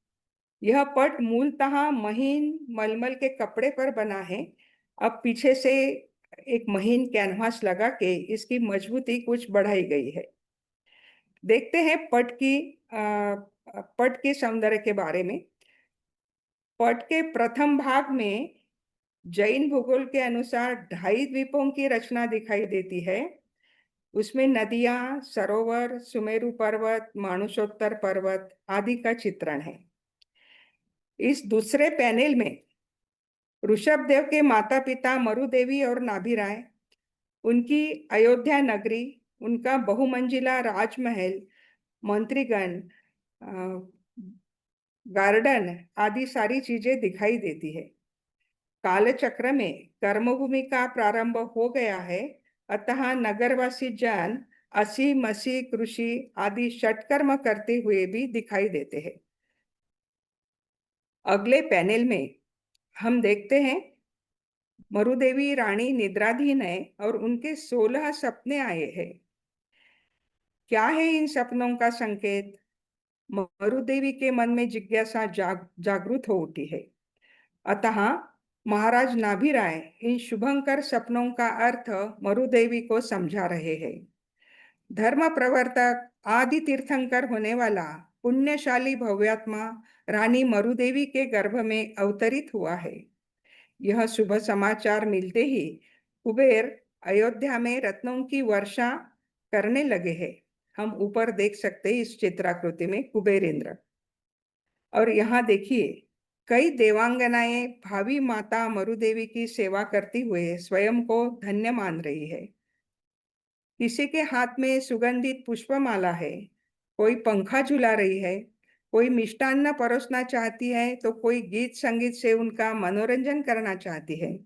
यह पट मूलतः महीन मलमल के कपड़े पर बना है। अब पीछे से एक महीन कैनवास लगा के इसकी मजबूती कुछ बढ़ाई गई है। देखते हैं पट के सौंदर्य के बारे में। पट के प्रथम भाग में जैन भूगोल के अनुसार 2.5 द्वीपों की रचना दिखाई देती है। उसमें नदियां, सरोवर, सुमेरु पर्वत, मानुषोत्तर पर्वत आदि का चित्रण है। इस दूसरे पैनल में ऋषभदेव के माता पिता मरुदेवी और नाभिराय, उनकी अयोध्या नगरी, उनका बहुमंजिला राजमहल, मंत्रीगण, गार्डन आदि सारी चीजें दिखाई देती है। कालचक्र में कर्मभूमि का प्रारंभ हो गया है, अतः नगरवासी जन असी मसी कृषि आदि षटकर्म करते हुए भी दिखाई देते हैं। अगले पैनल में हम देखते हैं मरुदेवी रानी निद्राधीन है और उनके 16 सपने आए हैं। क्या है इन सपनों का संकेत? मरुदेवी के मन में जिज्ञासा जागृत हो उठी है। अतः महाराज नाभिराय इन शुभंकर सपनों का अर्थ मरुदेवी को समझा रहे हैं। धर्म प्रवर्तक आदि तीर्थंकर होने वाला पुण्यशाली भव्यात्मा रानी मरुदेवी के गर्भ में अवतरित हुआ है। यह शुभ समाचार मिलते ही कुबेर अयोध्या में रत्नों की वर्षा करने लगे हैं। हम ऊपर देख सकते हैं इस चित्राकृति में कुबेर इंद्र। और यहाँ देखिए कई देवांगनाएं भावी माता मरुदेवी की सेवा करती हुए स्वयं को धन्य मान रही है। किसी के हाथ में सुगंधित पुष्पमाला है, कोई पंखा झुला रही है, कोई मिष्टान्न परोसना चाहती है, तो कोई गीत संगीत से उनका मनोरंजन करना चाहती है।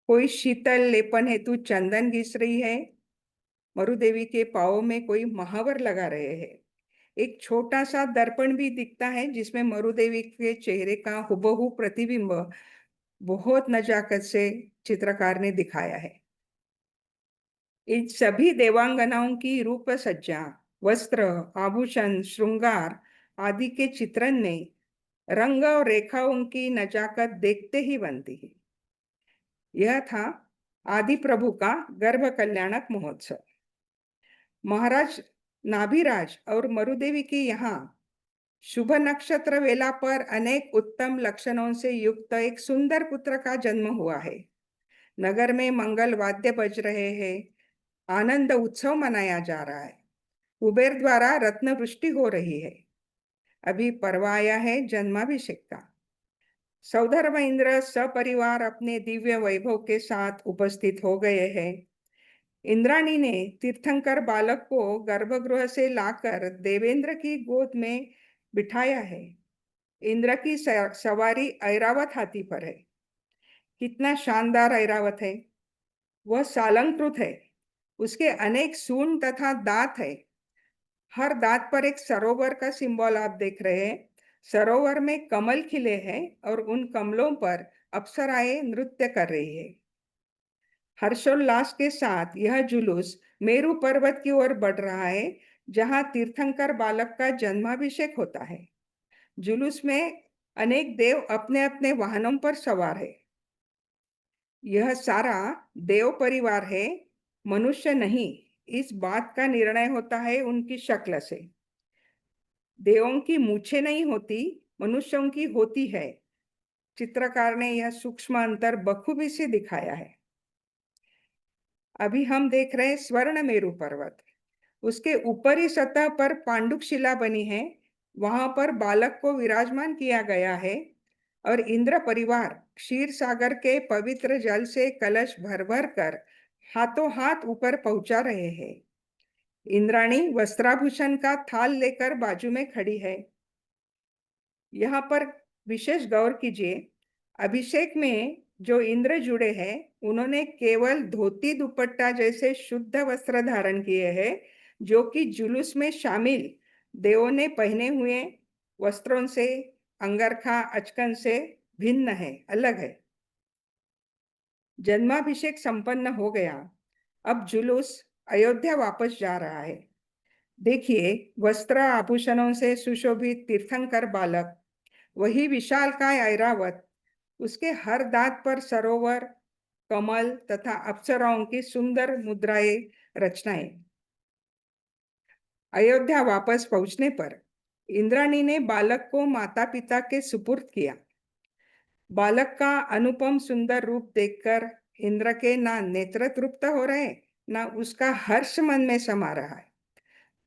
कोई शीतल लेपन हेतु चंदन घिस रही है। मरुदेवी के पाँव में कोई महावर लगा रहे हैं। एक छोटा सा दर्पण भी दिखता है जिसमें मरुदेवी के चेहरे का हुबहू प्रतिबिंब बहुत नजाकत से चित्रकार ने दिखाया है। इन सभी देवांगनाओं की रूप सज्जा, वस्त्र, आभूषण, श्रृंगार आदि के चित्रण में रंग और रेखाओं की नजाकत देखते ही बनती है। यह था आदि प्रभु का गर्भ कल्याणक महोत्सव। महाराज नाभिराज और मरुदेवी की यहाँ शुभ नक्षत्र वेला पर अनेक उत्तम लक्षणों से युक्त एक सुंदर पुत्र का जन्म हुआ है। नगर में मंगल वाद्य बज रहे हैं, आनंद उत्सव मनाया जा रहा है। कुबेर द्वारा रत्न वृष्टि हो रही है। अभी पर्व आया है जन्माभिषेक का। सौधर्म इंद्र सपरिवार अपने दिव्य वैभव के साथ उपस्थित हो गए हैं। इंद्राणी ने तीर्थंकर बालक को गर्भगृह से लाकर देवेंद्र की गोद में बिठाया है। इंद्र की सवारी ऐरावत हाथी पर है। कितना शानदार ऐरावत है! वह सालंकृत है। उसके अनेक सूंड तथा दांत है। हर दांत पर एक सरोवर का सिंबल आप देख रहे हैं। सरोवर में कमल खिले हैं और उन कमलों पर अप्सराएं नृत्य कर रही है। हर्षोल्लास के साथ यह जुलूस मेरु पर्वत की ओर बढ़ रहा है, जहां तीर्थंकर बालक का जन्माभिषेक होता है। जुलूस में अनेक देव अपने अपने वाहनों पर सवार है। यह सारा देव परिवार है, मनुष्य नहीं। इस बात का निर्णय होता है उनकी शक्ल से। देवों की मूछें नहीं होती, मनुष्यों की होती है। चित्रकार ने यह सूक्ष्म अंतर बखूबी से दिखाया है। अभी हम देख रहे हैं स्वर्ण मेरु पर्वत। उसके ऊपरी सतह पर पांडुक शिला बनी है। वहां पर बालक को विराजमान किया गया है और इंद्र परिवार क्षीर सागर के पवित्र जल से कलश भर भर कर हाथों हाथ ऊपर पहुंचा रहे हैं। इंद्राणी वस्त्राभूषण का थाल लेकर बाजू में खड़ी है। यहाँ पर विशेष गौर कीजिए, अभिषेक में जो इंद्र जुड़े हैं उन्होंने केवल धोती दुपट्टा जैसे शुद्ध वस्त्र धारण किए हैं, जो कि जुलूस में शामिल देवों ने पहने हुए वस्त्रों से अंगरखा अचकन से भिन्न है, अलग है। जन्माभिषेक संपन्न हो गया। अब जुलूस अयोध्या वापस जा रहा है। देखिए, वस्त्र आभूषणों से सुशोभित तीर्थंकर बालक, वही विशालकाय ऐरावत, उसके हर दांत पर सरोवर, कमल तथा अप्सराओं की सुंदर मुद्राएं, रचनाएं। अयोध्या वापस पहुंचने पर इंद्राणी ने बालक को माता पिता के सुपुर्द किया। बालक का अनुपम सुंदर रूप देखकर इंद्र के ना नेत्र तृप्त हो रहे, ना उसका हर्ष मन में समा रहा है।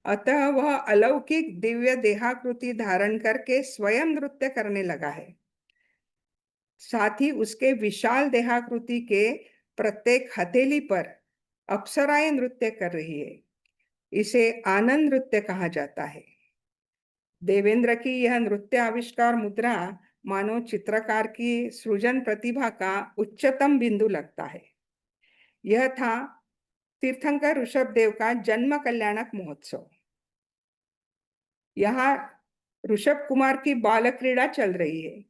अतः वह अलौकिक दिव्य देहाकृति धारण करके स्वयं नृत्य करने लगा है। साथ ही उसके विशाल देहाकृति के प्रत्येक हथेली पर अप्सराएं नृत्य कर रही है। इसे आनंद नृत्य कहा जाता है। देवेंद्र की यह नृत्य आविष्कार मुद्रा मानो चित्रकार की सृजन प्रतिभा का उच्चतम बिंदु लगता है। यह था तीर्थंकर ऋषभदेव का जन्म कल्याणक महोत्सव। यहाँ ऋषभ कुमार की बाल क्रीड़ा चल रही है।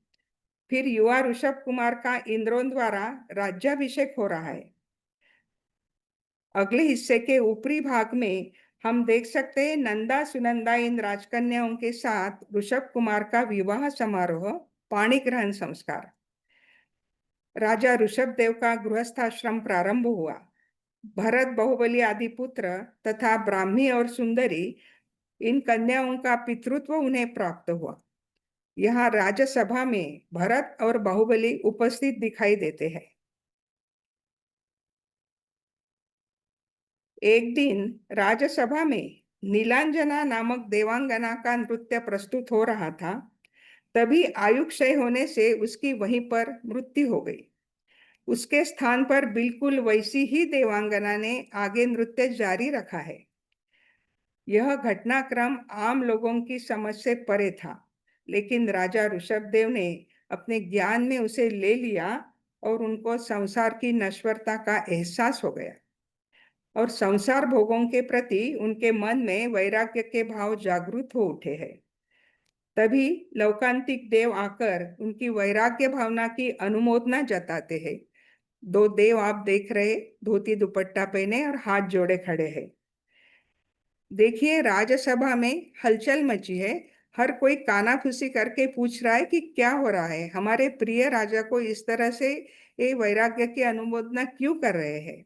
फिर युवा ऋषभ कुमार का इंद्रों द्वारा राज्याभिषेक हो रहा है। अगले हिस्से के ऊपरी भाग में हम देख सकते हैं नंदा सुनंदा इन राजकन्याओं के साथ ऋषभ कुमार का विवाह समारोह, पाणी ग्रहण संस्कार। राजा ऋषभदेव का गृहस्थाश्रम प्रारंभ हुआ। भरत, बाहुबली आदि पुत्र तथा ब्राह्मी और सुंदरी, इन कन्याओं का पितृत्व उन्हें प्राप्त हुआ। यहाँ राज्यसभा में भरत और बाहुबली उपस्थित दिखाई देते हैं। एक दिन राज्यसभा में नीलांजना नामक देवांगना का नृत्य प्रस्तुत हो रहा था। तभी आयु क्षय होने से उसकी वहीं पर मृत्यु हो गई। उसके स्थान पर बिल्कुल वैसी ही देवांगना ने आगे नृत्य जारी रखा है। यह घटनाक्रम आम लोगों की समझ से परे था, लेकिन राजा ऋषभदेव ने अपने ज्ञान में उसे ले लिया और उनको संसार की नश्वरता का एहसास हो गया और संसार भोगों के प्रति उनके मन में वैराग्य के भाव जागृत हो उठे हैं। तभी लौकांतिक देव आकर उनकी वैराग्य भावना की अनुमोदना जताते हैं। दो देव आप देख रहे, धोती दुपट्टा पहने और हाथ जोड़े खड़े हैं। देखिए, राज्यसभा में हलचल मची है। हर कोई कानाफूसी करके पूछ रहा है कि क्या हो रहा है, हमारे प्रिय राजा को इस तरह से ये वैराग्य की अनुमोदना क्यों कर रहे हैं।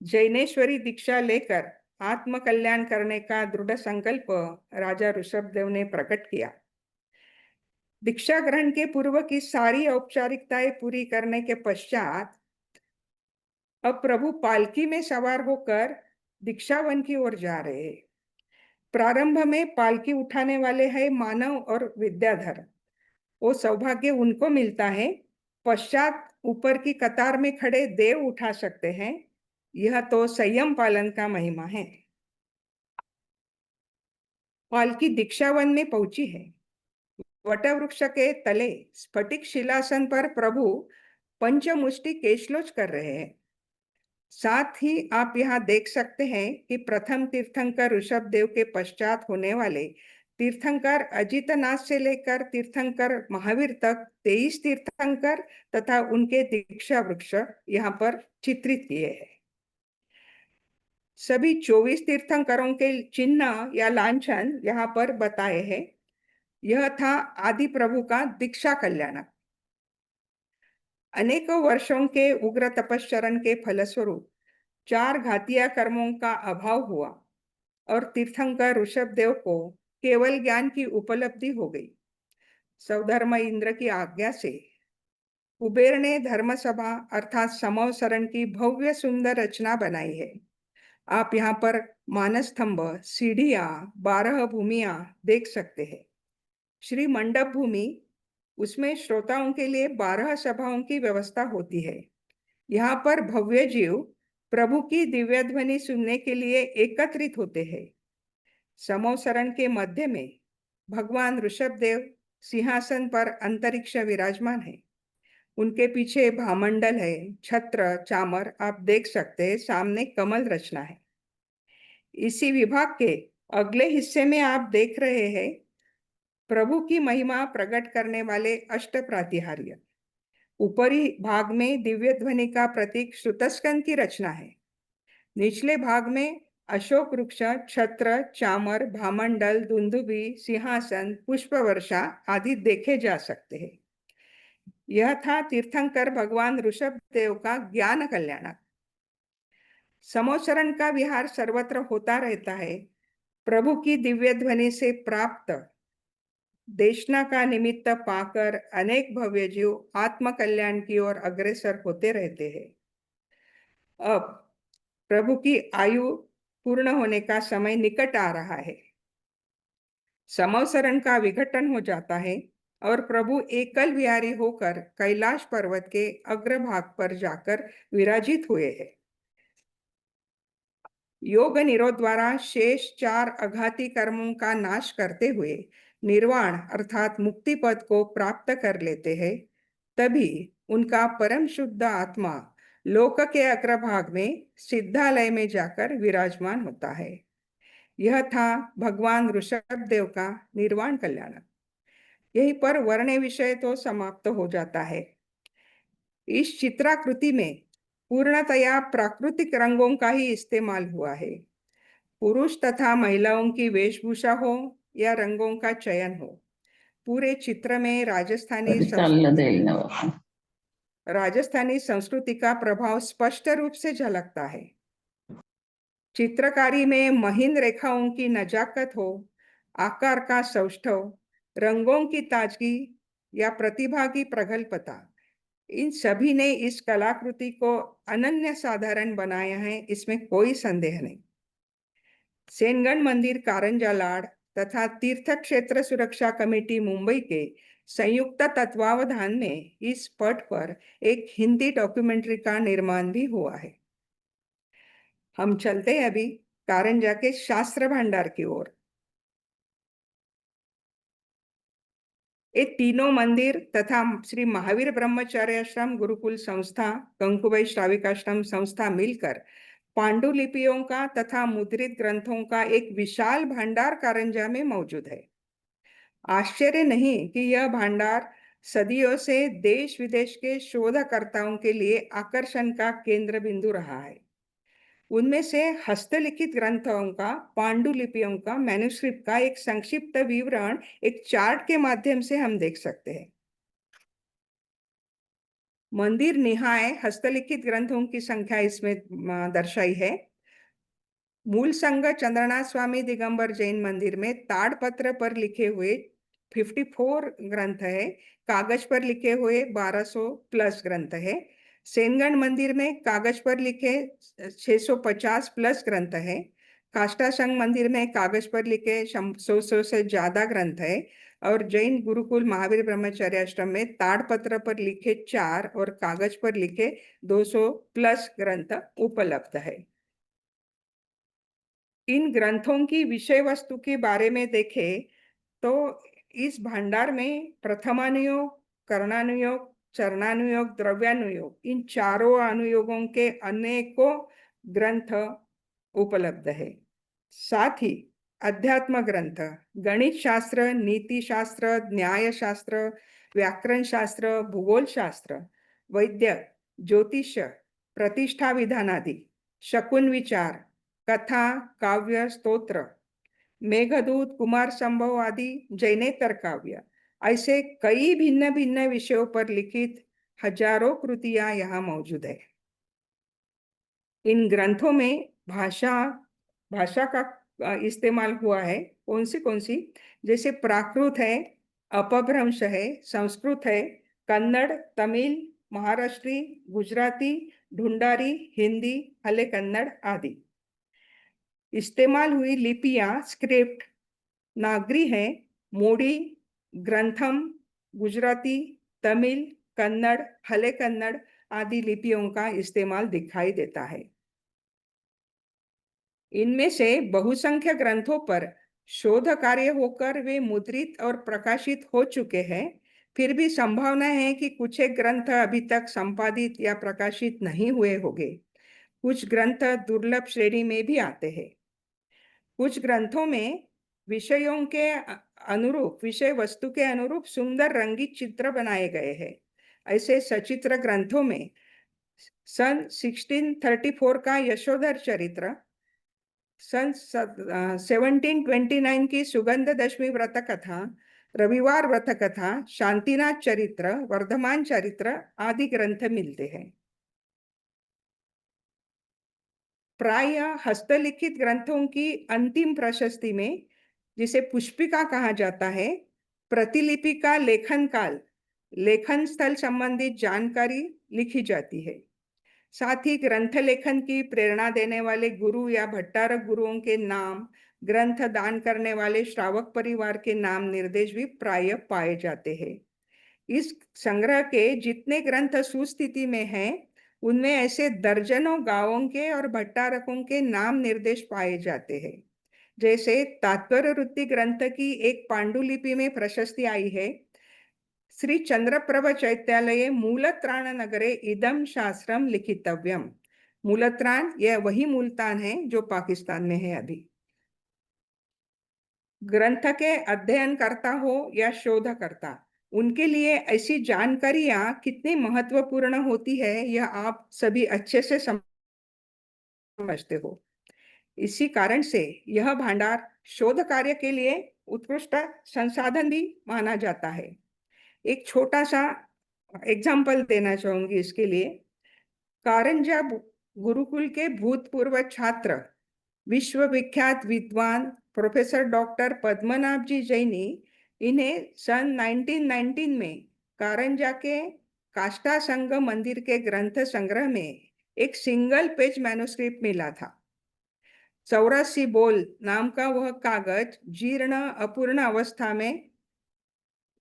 जैनेश्वरी दीक्षा लेकर आत्म कल्याण करने का दृढ़ संकल्प राजा ऋषभदेव ने प्रकट किया। दीक्षा ग्रहण के पूर्व की सारी औपचारिकताएं पूरी करने के पश्चात अब प्रभु पालकी में सवार होकर दीक्षावन की ओर जा रहे हैं। प्रारंभ में पालकी उठाने वाले हैं मानव और विद्याधर, वो सौभाग्य उनको मिलता है। पश्चात ऊपर की कतार में खड़े देव उठा सकते हैं। यह तो संयम पालन का महिमा है। पालकी दीक्षावन में पहुंची है। वटवृक्ष के तले स्फटिक शिलासन पर प्रभु पंचमुष्टि केशलोच कर रहे हैं। साथ ही आप यहाँ देख सकते हैं कि प्रथम तीर्थंकर ऋषभदेव के पश्चात होने वाले तीर्थंकर अजितनाथ से लेकर तीर्थंकर महावीर तक 23 तीर्थंकर तथा उनके दीक्षा वृक्ष यहाँ पर चित्रित किए हैं। सभी 24 तीर्थंकरों के चिन्ह या लांछन यहाँ पर बताए हैं। यह था आदि प्रभु का दीक्षा कल्याण। अनेकों वर्षों के उग्र तपश्चरण के फलस्वरूप 4 घातीय कर्मों का अभाव हुआ और तीर्थंकर ऋषभदेव को केवल ज्ञान की उपलब्धि हो गई। सौधर्म इंद्र की आज्ञा से कुबेर ने धर्मसभा अर्थात समवसरण की भव्य सुंदर रचना बनाई है। आप यहाँ पर मानस्तंभ, सीढ़ियां, 12 भूमियां देख सकते हैं। श्री मंडप भूमि, उसमें श्रोताओं के लिए 12 सभाओं की व्यवस्था होती है। यहाँ पर भव्य जीव प्रभु की दिव्य ध्वनि सुनने के लिए एकत्रित होते हैं। समवसरण के मध्य में भगवान ऋषभदेव सिंहासन पर अंतरिक्ष विराजमान है। उनके पीछे भामंडल है, छत्र, चामर आप देख सकते हैं। सामने कमल रचना है। इसी विभाग के अगले हिस्से में आप देख रहे हैं प्रभु की महिमा प्रकट करने वाले अष्ट प्रातिहार्य। ऊपरी भाग में दिव्य ध्वनि का प्रतीक श्रुतस्कंद की रचना है। निचले भाग में अशोक वृक्ष, छत्र, चामर, भामंडल, दुंदुभी, सिंहासन, पुष्प वर्षा आदि देखे जा सकते हैं। यह था तीर्थंकर भगवान ऋषभ देव का ज्ञान कल्याणक। समोचरण का विहार सर्वत्र होता रहता है। प्रभु की दिव्य ध्वनि से प्राप्त देशना का निमित्त पाकर अनेक भव्य जीव आत्म कल्याण की ओर अग्रसर होते रहते हैं। अब प्रभु की आयु पूर्ण होने का समय निकट आ रहा है। समवसरण का विघटन हो जाता है और प्रभु एकल विहारी होकर कैलाश पर्वत के अग्रभाग पर जाकर विराजित हुए हैं। योग निरोध द्वारा शेष 4 अघाती कर्मों का नाश करते हुए निर्वाण अर्थात मुक्ति पद को प्राप्त कर लेते हैं। तभी उनका परम शुद्ध आत्मा लोक के अग्रभाग में सिद्धालय में जाकर विराजमान होता है। यह था भगवान ऋषभ देव का निर्वाण कल्याण। यहीं पर वर्ण विषय तो समाप्त हो जाता है। इस चित्राकृति में पूर्णतया प्राकृतिक रंगों का ही इस्तेमाल हुआ है। पुरुष तथा महिलाओं की वेशभूषा हो या रंगों का चयन हो, पूरे चित्र में राजस्थानी संस्कृति का प्रभाव स्पष्ट रूप से झलकता है। चित्रकारी में महीन रेखाओं की नजाकत हो, आकार का सौष्ठव, रंगों की ताजगी या प्रतिभा की प्रगल्भता, इन सभी ने इस कलाकृति को अनन्य साधारण बनाया है, इसमें कोई संदेह नहीं। सेनगढ़ मंदिर कारंजा लाड तथा तीर्थ क्षेत्र सुरक्षा कमेटी मुंबई के संयुक्त तत्वावधान में इस पट पर एक हिंदी डॉक्यूमेंट्री का निर्माण भी हुआ है। हम चलते हैं अभी कारंजा के शास्त्र भंडार की ओर। ये तीनों मंदिर तथा श्री महावीर ब्रह्मचार्य आश्रम गुरुकुल संस्था, कंकुबाई श्राविक आश्रम संस्था मिलकर पांडुलिपियों का तथा मुद्रित ग्रंथों का एक विशाल भंडार कारंजा में मौजूद है। आश्चर्य नहीं कि यह भंडार सदियों से देश विदेश के शोधकर्ताओं के लिए आकर्षण का केंद्र बिंदु रहा है। उनमें से हस्तलिखित ग्रंथों का, पांडुलिपियों का, मैन्युस्क्रिप्ट का एक संक्षिप्त विवरण एक चार्ट के माध्यम से हम देख सकते हैं। मंदिर निहाय हस्तलिखित ग्रंथों की संख्या इसमें दर्शाई है। मूल संघ चंद्रनाथ स्वामी दिगंबर जैन मंदिर में ताड़पत्र पर लिखे हुए 54 ग्रंथ है। कागज पर लिखे हुए 1200 प्लस ग्रंथ है। सेनगढ़ मंदिर में कागज पर लिखे 650 प्लस ग्रंथ है। काष्टा संघ मंदिर में कागज पर लिखे 100 से ज्यादा ग्रंथ है। और जैन गुरुकुल महावीर ब्रह्मचर्य आश्रम में ताड़पत्र पर लिखे 4 और कागज पर लिखे 200 प्लस ग्रंथ उपलब्ध है। इन ग्रंथों की विषय वस्तु के बारे में देखें तो इस भंडार में प्रथमानुयोग, कर्णानुयोग, चरणानुयोग, द्रव्यानुयोग, इन चारों अनुयोगों के अनेकों ग्रंथ उपलब्ध है। साथ ही अध्यात्म ग्रंथ, गणित शास्त्र, नीति शास्त्र, न्याय शास्त्र, व्याकरण शास्त्र, भूगोल शास्त्र, वैद्य, ज्योतिष, प्रतिष्ठा विधान आदि, शकुन विचार, कथा, काव्य, स्तोत्र, मेघदूत, कुमार संभव आदि जैनेतर काव्य, ऐसे कई भिन्न भिन्न विषयों पर लिखित हजारों कृतियां यहाँ मौजूद है। इन ग्रंथों में भाषा का इस्तेमाल हुआ है। कौन सी जैसे प्राकृत है, अपभ्रंश है, संस्कृत है, कन्नड़, तमिल, महाराष्ट्री, गुजराती, ढूंढारी, हिंदी, हले कन्नड़ आदि। इस्तेमाल हुई लिपियां स्क्रिप्ट नागरी है। मोडी, ग्रंथम, गुजराती, तमिल, कन्नड़, हले कन्नड़ आदि लिपियों का इस्तेमाल दिखाई देता है। इनमें से बहुसंख्य ग्रंथों पर शोध कार्य होकर वे मुद्रित और प्रकाशित हो चुके हैं। फिर भी संभावना है कि कुछ एक ग्रंथ अभी तक संपादित या प्रकाशित नहीं हुए होंगे। कुछ ग्रंथ दुर्लभ श्रेणी में भी आते हैं। कुछ ग्रंथों में विषयों के अनुरूप, विषय वस्तु के अनुरूप सुंदर रंगीत चित्र बनाए गए हैं। ऐसे सचित्र ग्रंथों में सन 1634 का यशोधर चरित्र, सन 1729 की सुगंध दशमी व्रत कथा, रविवार व्रत कथा, शांतिनाथ चरित्र, वर्धमान चरित्र आदि ग्रंथ मिलते हैं। प्राय हस्तलिखित ग्रंथों की अंतिम प्रशस्ति में, जिसे पुष्पिका कहा जाता है, प्रतिलिपि का लेखन काल, लेखन स्थल संबंधित जानकारी लिखी जाती है। साथ ही ग्रंथ लेखन की प्रेरणा देने वाले गुरु या भट्टारक गुरुओं के नाम, ग्रंथ दान करने वाले श्रावक परिवार के नाम निर्देश भी प्राय पाए जाते हैं। इस संग्रह के जितने ग्रंथ सुस्थिति में हैं, उनमें ऐसे दर्जनों गांवों के और भट्टारकों के नाम निर्देश पाए जाते हैं। जैसे तात्पर्य वृत्ति ग्रंथ की एक पांडुलिपि में प्रशस्ति आई है, श्री चंद्रप्रभ चैत्यालये मूलत्राण नगरे इदम शास्त्रम लिखितव्यम। मूलत्राण यह वही मुल्तान है जो पाकिस्तान में है अभी। ग्रंथ के अध्ययन करता हो या शोधकर्ता, उनके लिए ऐसी जानकारियां कितनी महत्वपूर्ण होती है, यह आप सभी अच्छे से समझते हो। इसी कारण से यह भंडार शोध कार्य के लिए उत्कृष्ट संसाधन भी माना जाता है। एक छोटा सा एग्जाम्पल देना चाहूंगी इसके लिए। कारंजा गुरुकुल के भूतपूर्व छात्र, विश्वविख्यात विद्वान प्रोफेसर डॉक्टर पद्मनाभ जी जैनी, इन्हें सन 1919 में कारंजा के काष्ठा संघ मंदिर के ग्रंथ संग्रह में एक सिंगल पेज मैन्युस्क्रिप्ट मिला था। 84 बोल नाम का वह कागज जीर्ण अपूर्ण अवस्था में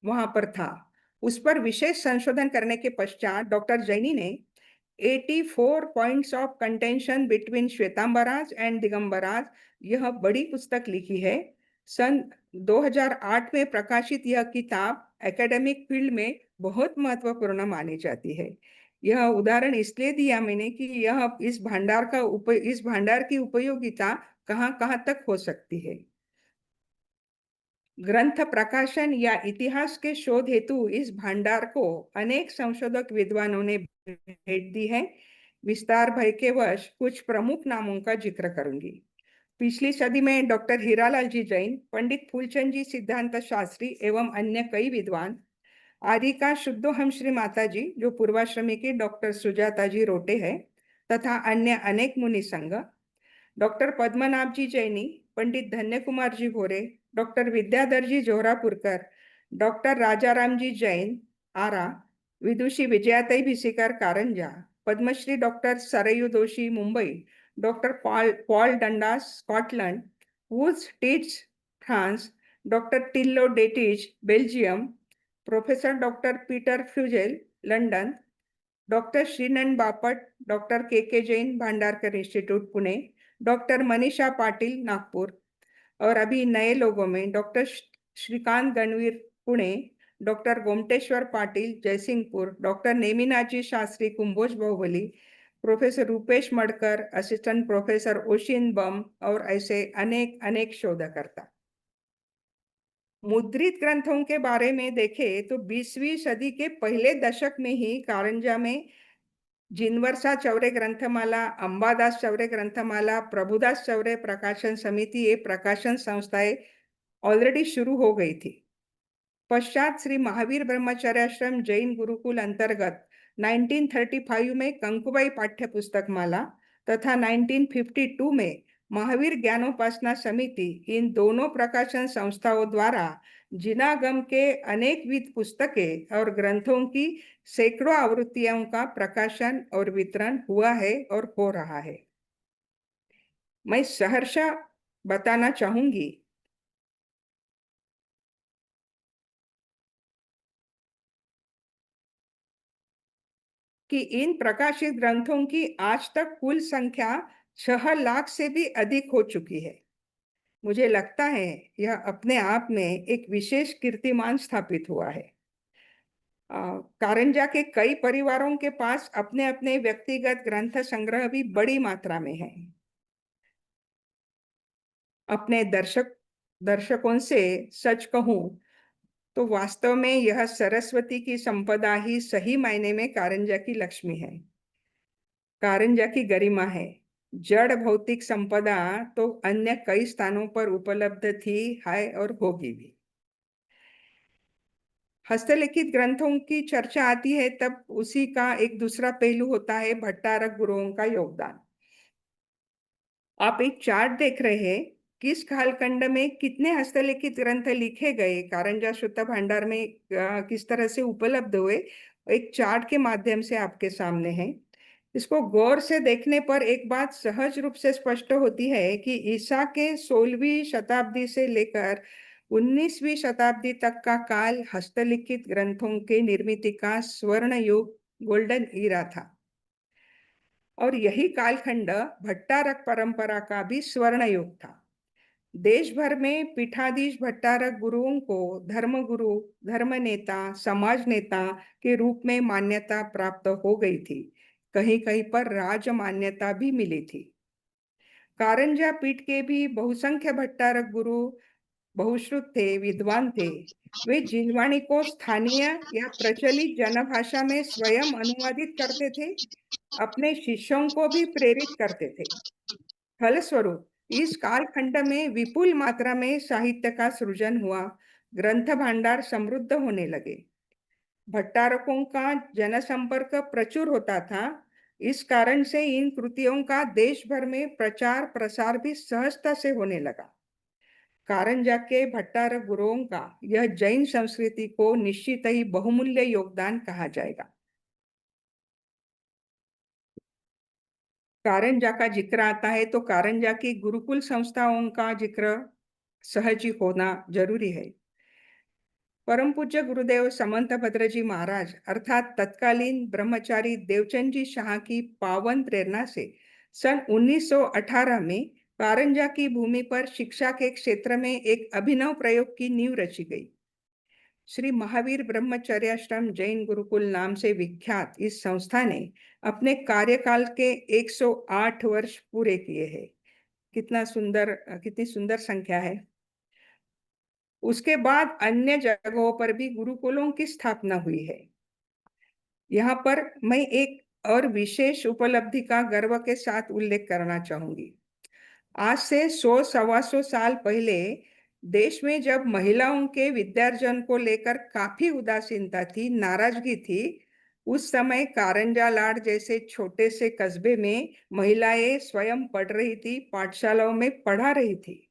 वहां पर था। उस पर विशेष संशोधन करने के पश्चात डॉक्टर जैनी ने 84 points of contention between Shvetambaras and Digambaras, यह बड़ी पुस्तक लिखी है। सन 2008 में प्रकाशित यह किताब एकेडमिक फील्ड में बहुत महत्वपूर्ण मानी जाती है। यह उदाहरण इसलिए दिया मैंने कि यह इस भंडार की उपयोगिता कहाँ कहाँ तक हो सकती है। ग्रंथ प्रकाशन या इतिहास के शोध हेतु इस भंडार को अनेक संशोधक विद्वानों ने भेंट दी है। विस्तार भय के वश कुछ प्रमुख नामों का जिक्र करूंगी। पिछली सदी में डॉक्टर हीरालाल जी जैन, पंडित फूलचंद जी सिद्धांत शास्त्री एवं अन्य कई विद्वान, आदिका शुद्धोहम श्री माता जी जो पूर्वाश्रमी की डॉक्टर सुजाता जी रोटे है, तथा अन्य अनेक मुनि संघ, डॉक्टर पद्मनाभ जी Jaini, Pandit Dhanya Kumar ji Bhore, doctor Vidyadhar ji Joharapurkar, doctor Rajaram ji Jain Ara, Vidushi Vijayatai Bhisikar Karanja, Padmashri doctor Saryu Doshi Mumbai, doctor Paul Dundas Scotland, वुड्स टीच France, doctor Tillo Detige Belgium, professor doctor Peter Flugel London, doctor Shrinand Bapat, doctor K Jain Bhandarkar institute Pune, doctor Manisha Patil Nagpur, और अभी नए लोगों में doctor Shrikant Ganvir Pune, doctor Gomteshwar Patil Jaysingpur, doctor Neminathji Shastri Kumbhoj Bahubali, professor Rupesh Madkar, assistant professor Oshin Bam, और ऐसे अनेक अनेक शोधकर्ता। मुद्रित ग्रंथों के बारे में देखें तो 20वीं सदी के पहले दशक में ही कारंजा में जिनवर्षा चौरे ग्रंथमाला, अंबादास चौरे ग्रंथमाला, प्रभुदास चौरे प्रकाशन समिति, ये प्रकाशन संस्थाएं ऑलरेडी शुरू हो गई थी। पश्चात श्री महावीर ब्रह्मचर्याश्रम जैन गुरुकुल अंतर्गत 1935 में कंकुबाई पाठ्य पुस्तक माला तथा 1952 में महावीर ज्ञानोपासना समिति, इन दोनों प्रकाशन संस्थाओं द्वारा जिनागम के अनेकविध पुस्तकें और ग्रंथों की सैकड़ों आवृत्तियों का प्रकाशन और वितरण हुआ है और हो रहा है। मैं सहर्ष बताना चाहूंगी कि इन प्रकाशित ग्रंथों की आज तक कुल संख्या 6 लाख से भी अधिक हो चुकी है। मुझे लगता है यह अपने आप में एक विशेष कीर्तिमान स्थापित हुआ है। कारंजा के कई परिवारों के पास अपने अपने व्यक्तिगत ग्रंथ संग्रह भी बड़ी मात्रा में है। अपने दर्शकों से सच कहूं तो वास्तव में यह सरस्वती की संपदा ही सही मायने में कारंजा की लक्ष्मी है, कारंजा की गरिमा है। जड़ भौतिक संपदा तो अन्य कई स्थानों पर उपलब्ध थी, है और होगी भी। हस्तलिखित ग्रंथों की चर्चा आती है तब उसी का एक दूसरा पहलू होता है भट्टारक गुरुओं का योगदान। आप एक चार्ट देख रहे हैं, किस कालखंड में कितने हस्तलिखित ग्रंथ लिखे गए, कारंजा शुद्ध भंडार में किस तरह से उपलब्ध हुए, एक चार्ट के माध्यम से आपके सामने है। इसको गौर से देखने पर एक बात सहज रूप से स्पष्ट होती है कि ईसा के 16वीं शताब्दी से लेकर 19वीं शताब्दी तक का काल हस्तलिखित ग्रंथों के निर्मित का स्वर्ण युग, गोल्डन ईरा था। और यही कालखंड भट्टारक परंपरा का भी स्वर्ण युग था। देश भर में पीठाधीश भट्टारक गुरुओं को धर्मगुरु, धर्म नेता, समाज नेता के रूप में मान्यता प्राप्त हो गई थी। कहीं कहीं पर राज मान्यता भी मिली थी। कारंजा पीठ के भी बहुसंख्य भट्टारक गुरु बहुश्रुत थे, विद्वान थे। वे जिनवाणी को स्थानीय या प्रचलित जनभाषा में स्वयं अनुवादित करते थे, अपने शिष्यों को भी प्रेरित करते थे। फलस्वरूप इस कालखंड में विपुल मात्रा में साहित्य का सृजन हुआ, ग्रंथ भांडार समृद्ध होने लगे। भट्टारकों का जनसंपर्क प्रचुर होता था। इस कारण से इन कृतियों का देश भर में प्रचार प्रसार भी सहजता से होने लगा। कारंजा के भट्टारक गुरुओं का यह जैन संस्कृति को निश्चित ही बहुमूल्य योगदान कहा जाएगा। कारंजा का जिक्र आता है तो कारंजा की गुरुकुल संस्थाओं का जिक्र सहज ही होना जरूरी है। परम पूज्य गुरुदेव समंत भद्र जी महाराज अर्थात तत्कालीन ब्रह्मचारी देवचंद जी शाह की पावन प्रेरणा से सन 1918 में कारंजा की भूमि पर शिक्षा के क्षेत्र में एक अभिनव प्रयोग की नींव रची गई। श्री महावीर ब्रह्मचर्याश्रम जैन गुरुकुल नाम से विख्यात इस संस्था ने अपने कार्यकाल के 108 वर्ष पूरे किए हैं। कितनी सुंदर संख्या है। उसके बाद अन्य जगहों पर भी गुरुकुलों की स्थापना हुई है। यहाँ पर मैं एक और विशेष उपलब्धि का गर्व के साथ उल्लेख करना चाहूंगी। आज से 100-125 साल पहले देश में जब महिलाओं के विद्यार्जन को लेकर काफी उदासीनता थी, नाराजगी थी, उस समय कारंजा लाड जैसे छोटे से कस्बे में महिलाएं स्वयं पढ़ रही थी, पाठशालाओं में पढ़ा रही थी।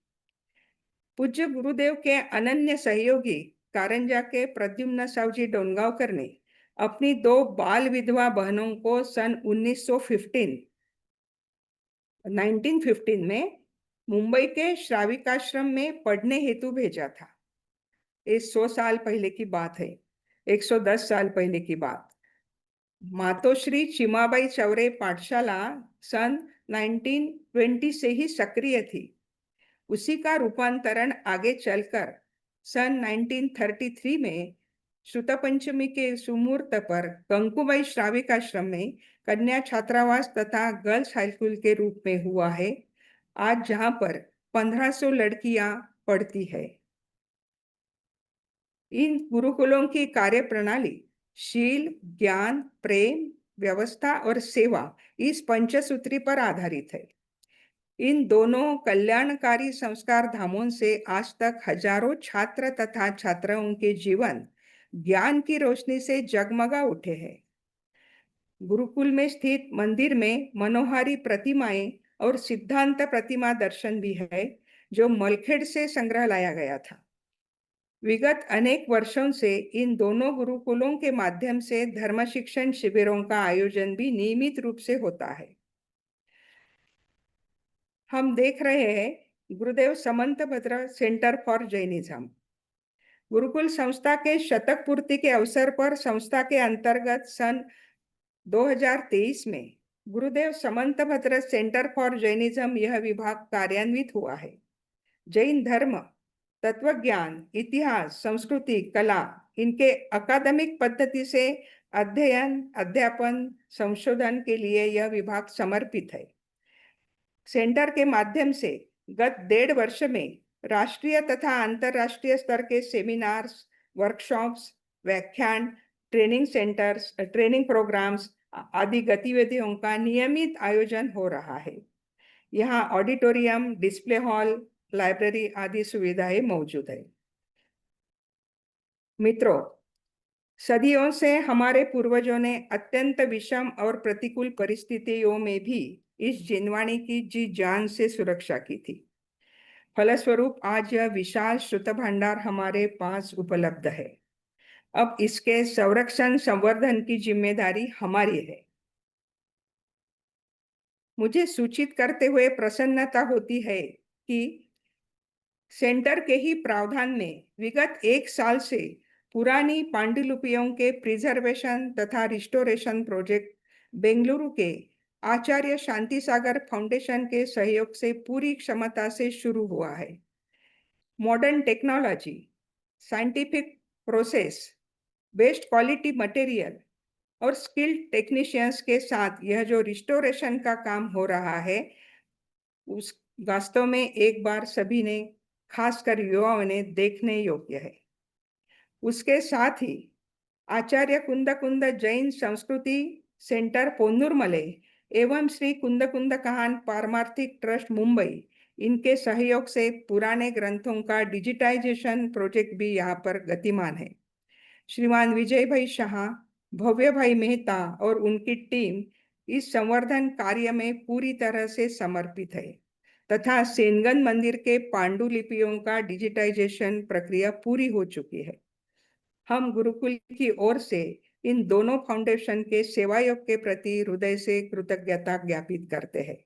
पूज्य गुरुदेव के अनन्य सहयोगी कारंजा के प्रद्युम्न सावजी डोनगांवकर ने अपनी 2 बाल विधवा बहनों को सन 1915 में मुंबई के श्राविकाश्रम में पढ़ने हेतु भेजा था। ये 100 साल पहले की बात है, 110 साल पहले की बात। मातोश्री चिमाबाई चौरे पाठशाला सन 1920 से ही सक्रिय थी। उसी का रूपांतरण आगे चलकर सन 1933 में श्रुत पंचमी के सुमुहूर्त पर कंकुबाई श्राविक आश्रम में कन्या छात्रावास तथा गर्ल्स हाई स्कूल के रूप में हुआ है। आज जहां पर 1500 लड़कियां पढ़ती है। इन गुरुकुलों की कार्य प्रणाली शील, ज्ञान, प्रेम, व्यवस्था और सेवा इस पंचसूत्री पर आधारित है। इन दोनों कल्याणकारी संस्कार धामों से आज तक हजारों छात्र तथा छात्राओं के जीवन ज्ञान की रोशनी से जगमगा उठे हैं। गुरुकुल में स्थित मंदिर में मनोहारी प्रतिमाएं और सिद्धांत प्रतिमा दर्शन भी है, जो मलखेड़ से संग्रह लाया गया था। विगत अनेक वर्षों से इन दोनों गुरुकुलों के माध्यम से धर्म शिक्षण शिविरों का आयोजन भी नियमित रूप से होता है। हम देख रहे हैं गुरुदेव समंत भद्र सेंटर फॉर जैनिज्म। गुरुकुल संस्था के शतक पूर्ति के अवसर पर संस्था के अंतर्गत सन 2023 में गुरुदेव समंत भद्र सेंटर फॉर जैनिज्म यह विभाग कार्यान्वित हुआ है। जैन धर्म, तत्वज्ञान, इतिहास, संस्कृति, कला इनके अकादमिक पद्धति से अध्ययन, अध्यापन, संशोधन के लिए यह विभाग समर्पित है। सेंटर के माध्यम से गत 1.5 वर्ष में राष्ट्रीय तथा अंतर्राष्ट्रीय स्तर के सेमिनार्स, वर्कशॉप्स, व्याख्यान, ट्रेनिंग सेंटर्स, ट्रेनिंग प्रोग्राम्स आदि गतिविधियों का नियमित आयोजन हो रहा है। यहाँ ऑडिटोरियम, डिस्प्ले हॉल, लाइब्रेरी आदि सुविधाएं मौजूद है। मित्रों, सदियों से हमारे पूर्वजों ने अत्यंत विषम और प्रतिकूल परिस्थितियों में भी इस जिनवाणी की जी जान से सुरक्षा की थी। फलस्वरूप आज यह विशाल श्रुत भंडार हमारे पास उपलब्ध है। अब इसके संरक्षण संवर्धन की जिम्मेदारी हमारी है। मुझे सूचित करते हुए प्रसन्नता होती है कि सेंटर के ही प्रावधान में विगत 1 साल से पुरानी पांडुलिपियों के प्रिजर्वेशन तथा रिस्टोरेशन प्रोजेक्ट बेंगलुरु के आचार्य शांति सागर फाउंडेशन के सहयोग से पूरी क्षमता से शुरू हुआ है। Modern technology, scientific process, best quality material और स्किल्ड टेक्नीशियंस के साथ यह जो रिस्टोरेशन का काम हो रहा है, उस वास्तव में एक बार सभी ने, खासकर युवाओं ने, देखने योग्य है। उसके साथ ही आचार्य कुंद कुंद जैन संस्कृति सेंटर पोन्नूरमले एवं श्री कुंद कुंद काहन पारमार्थिक ट्रस्ट मुंबई, इनके सहयोग से पुराने ग्रंथों का डिजिटाइजेशन प्रोजेक्ट भी यहाँ पर गतिमान है। श्रीमान विजय भाई शाह, भव्य भाई मेहता और उनकी टीम इस संवर्धन कार्य में पूरी तरह से समर्पित है तथा सेनगन मंदिर के पांडुलिपियों का डिजिटाइजेशन प्रक्रिया पूरी हो चुकी है। हम गुरुकुल की ओर से इन दोनों फाउंडेशन के सेवायोग के प्रति हृदय से कृतज्ञता ज्ञापित करते हैं।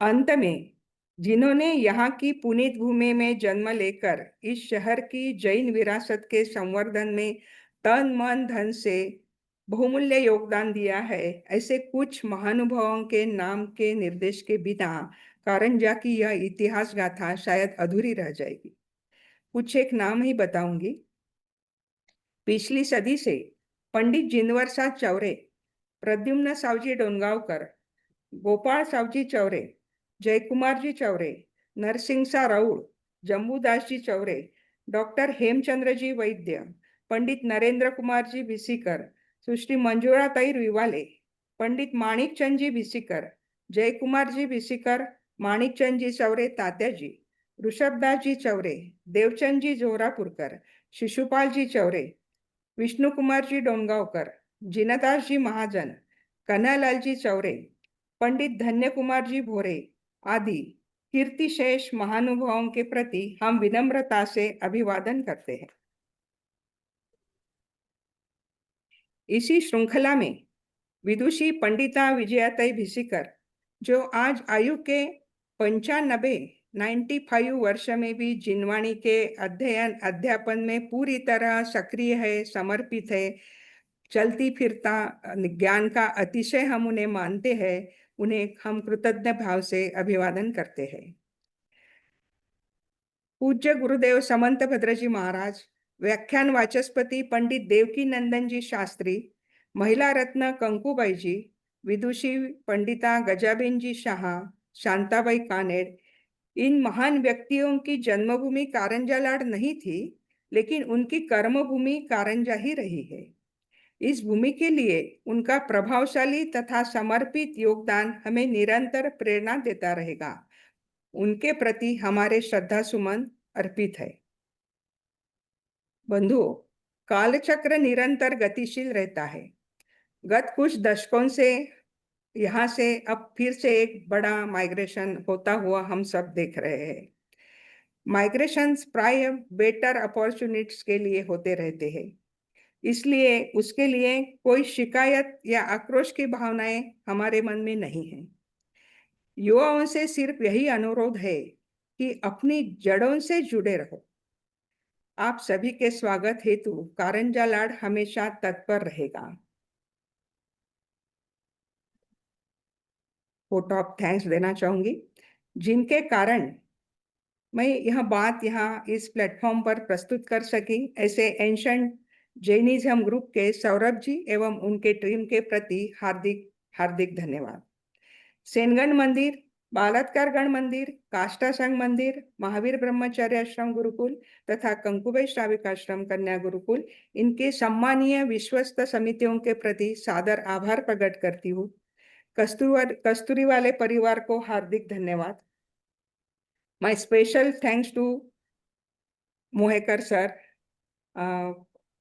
अंत में, जिन्होंने यहाँ की पुनीत भूमि में जन्म लेकर इस शहर की जैन विरासत के संवर्धन में तन मन धन से बहुमूल्य योगदान दिया है, ऐसे कुछ महानुभावों के नाम के निर्देश के बिना कारंजा की यह इतिहास गाथा शायद अधूरी रह जाएगी। कुछ एक नाम ही बताऊंगी। पिछली सदी से पंडित जिनवर साह चौरे, प्रद्युम्न सावजी डोनगावकर, गोपाल सावजी चौरे, जयकुमार जी चौरे, नरसिंह सा राउड़, जम्बूदास जी चौरे, डॉक्टर हेमचंद्र जी वैद्य, पंडित नरेंद्र कुमार जी भिसीकर, सुश्री मंजुळाताई रिवाले, पंडित माणिकचंद जी भिसीकर, जयकुमार जी भिसीकर, माणिकचंद जी चौरे तात्याजी, ऋषभदास जी चौरे, देवचंद जी जोरापुरकर, शिशुपाल जी चौरे, विष्णु कुमार जी डोनगावकर, जिनदास जी महाजन, कन्हैयालाल जी चौरे, पंडित धन्य कुमार जी भोरे आदि कीर्तिशेष महानुभावों के प्रति हम विनम्रता से अभिवादन करते हैं। इसी श्रृंखला में विदुषी पंडिता विजयाताई भिसीकर, जो आज आयु के 95 वर्ष में भी जिनवाणी के अध्ययन अध्यापन में पूरी तरह सक्रिय है, समर्पित है, चलती फिरता ज्ञान का अतिशय हम उन्हें मानते हैं, उन्हें हम कृतज्ञ भाव से अभिवादन करते हैं। पूज्य गुरुदेव समंत भद्रजी महाराज, व्याख्यान वाचस्पति पंडित देवकी नंदन जी शास्त्री, महिला रत्न कंकुबाई जी, विदुषी पंडिता गजाबेन जी शाह, शांताबाई कानेड़, इन महान व्यक्तियों की जन्मभूमि कारंजा लाड नहीं थी, लेकिन उनकी कर्मभूमि कारंजा ही रही है। इस भूमि के लिए उनका प्रभावशाली तथा समर्पित योगदान हमें निरंतर प्रेरणा देता रहेगा। उनके प्रति हमारे श्रद्धा सुमन अर्पित है। बंधुओं, कालचक्र निरंतर गतिशील रहता है। गत कुछ दशकों से यहाँ से अब फिर से एक बड़ा माइग्रेशन होता हुआ हम सब देख रहे हैं। माइग्रेशंस प्राय बेटर अपॉर्चुनिटीज के लिए होते रहते हैं, इसलिए उसके लिए कोई शिकायत या आक्रोश की भावनाएं हमारे मन में नहीं है। युवाओं से सिर्फ यही अनुरोध है कि अपनी जड़ों से जुड़े रहो। आप सभी के स्वागत हेतु कारंजा लाड हमेशा तत्पर रहेगा। वोट ऑफ थैंक्स देना चाहूंगी, जिनके कारण मैं यह बात यहाँ इस प्लेटफॉर्म पर प्रस्तुत कर सकी। ऐसे एंशंट जैनिज्म ग्रुप के सौरभ जी एवं उनके टीम के प्रति हार्दिक हार्दिक धन्यवाद। सेनगढ़ मंदिर, बालात्कारगढ़ मंदिर, काष्ठा संघ मंदिर, महावीर ब्रह्मचार्य आश्रम गुरुकुल तथा कंकुबाई श्राविक आश्रम कन्या गुरुकुल, इनके सम्मानीय विश्वस्त समितियों के प्रति सादर आभार प्रकट करती हूँ। कस्तूरी वाले परिवार को हार्दिक धन्यवाद। My special thanks to Mohekar sir,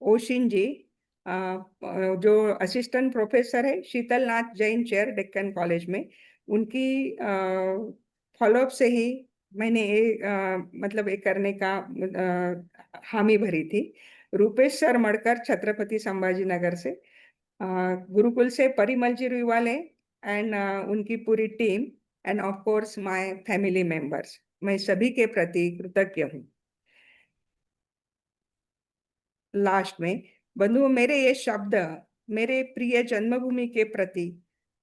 Oshin ji, जो असिस्टेंट प्रोफेसर है शीतल नाथ जैन चेयर डेक्कन कॉलेज में, उनकी फॉलोअप से ही मैंने मतलब ये करने का हामी भरी थी। रूपेश सर मड़कर छत्रपति संभाजी नगर से, गुरुकुल से परिमल जी रुईवाले एंड उनकी पूरी team, end of course my family members, मैं सभी के प्रति कृतज्ञ हूँ। लास्ट में बंधुओं, मेरे ये शब्द मेरे प्रिय जन्मभूमि के प्रति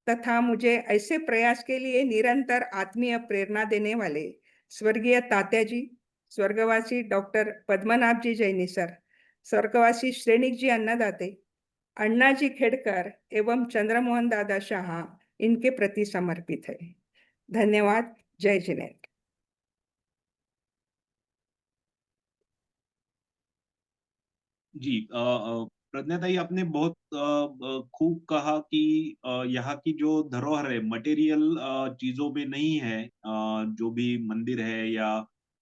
तथा मुझे ऐसे प्रयास के लिए निरंतर आत्मीय प्रेरणा देने वाले स्वर्गीय तात्या जी, स्वर्गवासी डॉक्टर पद्मनाभ जी जैनी सर, स्वर्गवासी श्रेणिक जी अन्नदाते, अण्णा जी खेड़कर एवं चंद्रमोहन दादा शाह, इनके प्रति समर्पित है। धन्यवाद। जय जिनेन्द्र। जी, प्रज्ञाताई, आपने बहुत खूब कहा कि यहाँ की जो धरोहर है मटेरियल चीजों में नहीं है, जो भी मंदिर है या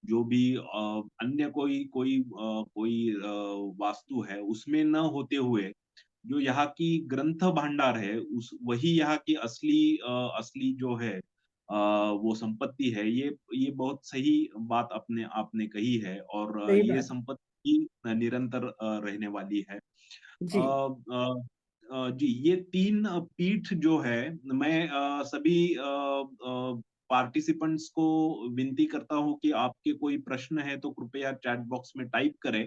जो भी अन्य कोई वास्तु है उसमें न होते हुए जो यहाँ की ग्रंथ भंडार है उस वही यहाँ की असली जो है वो संपत्ति है। ये बहुत सही बात आपने आपने कही है, और सही ये बात। संपत्ति निरंतर रहने वाली है। जी। जी, ये 3 पीठ जो है, मैं सभी पार्टिसिपेंट्स को विनती करता हूँ कि आपके कोई प्रश्न है तो कृपया चैट बॉक्स में टाइप करें।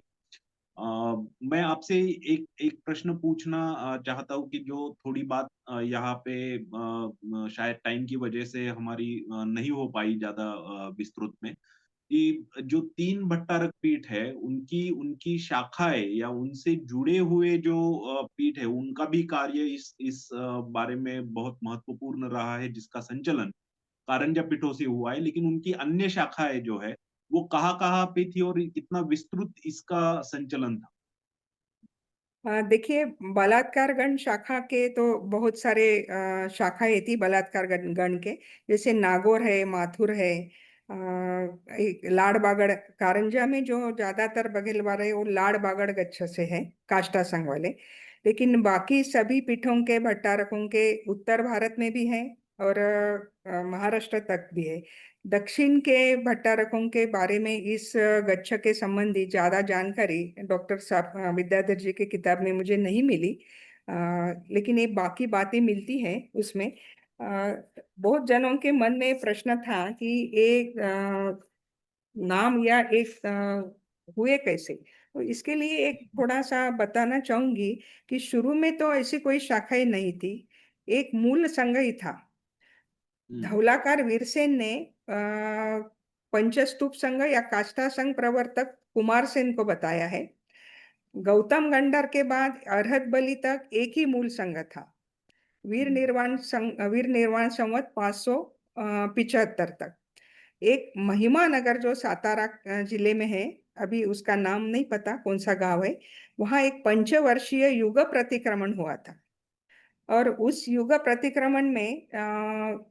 मैं आपसे एक एक प्रश्न पूछना चाहता हूँ कि जो थोड़ी बात यहाँ पे शायद टाइम की वजह से हमारी नहीं हो पाई ज़्यादा विस्तृत में, कि जो 3 भट्टारक पीठ है, उनकी उनकी शाखाएँ या उनसे जुड़े हुए जो पीठ है, उनका भी कार्य इस बारे में बहुत महत्वपूर्ण रहा है, जिसका संचलन कारंजा पीठों से हुआ है। लेकिन उनकी अन्य शाखाएँ जो है, वो कहाँ-कहाँ पे थी और कितना विस्तृत इसका संचलन था? देखिए, बलात्कार गण शाखा के तो बहुत सारे शाखाएं थी बलात्कार गण गण के, जैसे नागौर है, माथुर है, एक लाड़ बागड़, कारंजा में जो ज्यादातर बघेल वाले वो लाड़ बागड़ गच्छ से है, काष्ठा संघ वाले। लेकिन बाकी सभी पीठों के भट्टारकों के उत्तर भारत में भी है और महाराष्ट्र तक भी है। दक्षिण के भट्टारकों के बारे में इस गच्छ के संबंधी ज्यादा जानकारी डॉक्टर साहब विद्याधर जी की किताब में मुझे नहीं मिली, लेकिन ये बाकी बातें मिलती हैं उसमें। बहुत जनों के मन में प्रश्न था कि एक नाम या एक हुए कैसे। तो इसके लिए एक थोड़ा सा बताना चाहूंगी कि शुरू में तो ऐसी कोई शाखाएं नहीं थी, एक मूल संघ ही था। हुँ, धौलाकार वीरसेन ने पंचस्तूप संघ या काष्ठा संघ प्रवर्तक कुमार सेन को बताया है। गौतम गंडर के बाद अरहत बलि तक एक ही मूल संघ था। हुँ, वीर निर्वाण संवत 575 तक एक महिमा नगर जो सातारा जिले में है, अभी उसका नाम नहीं पता कौन सा गांव है, वहां एक पंचवर्षीय युग प्रतिक्रमण हुआ था। और उस युग प्रतिक्रमण में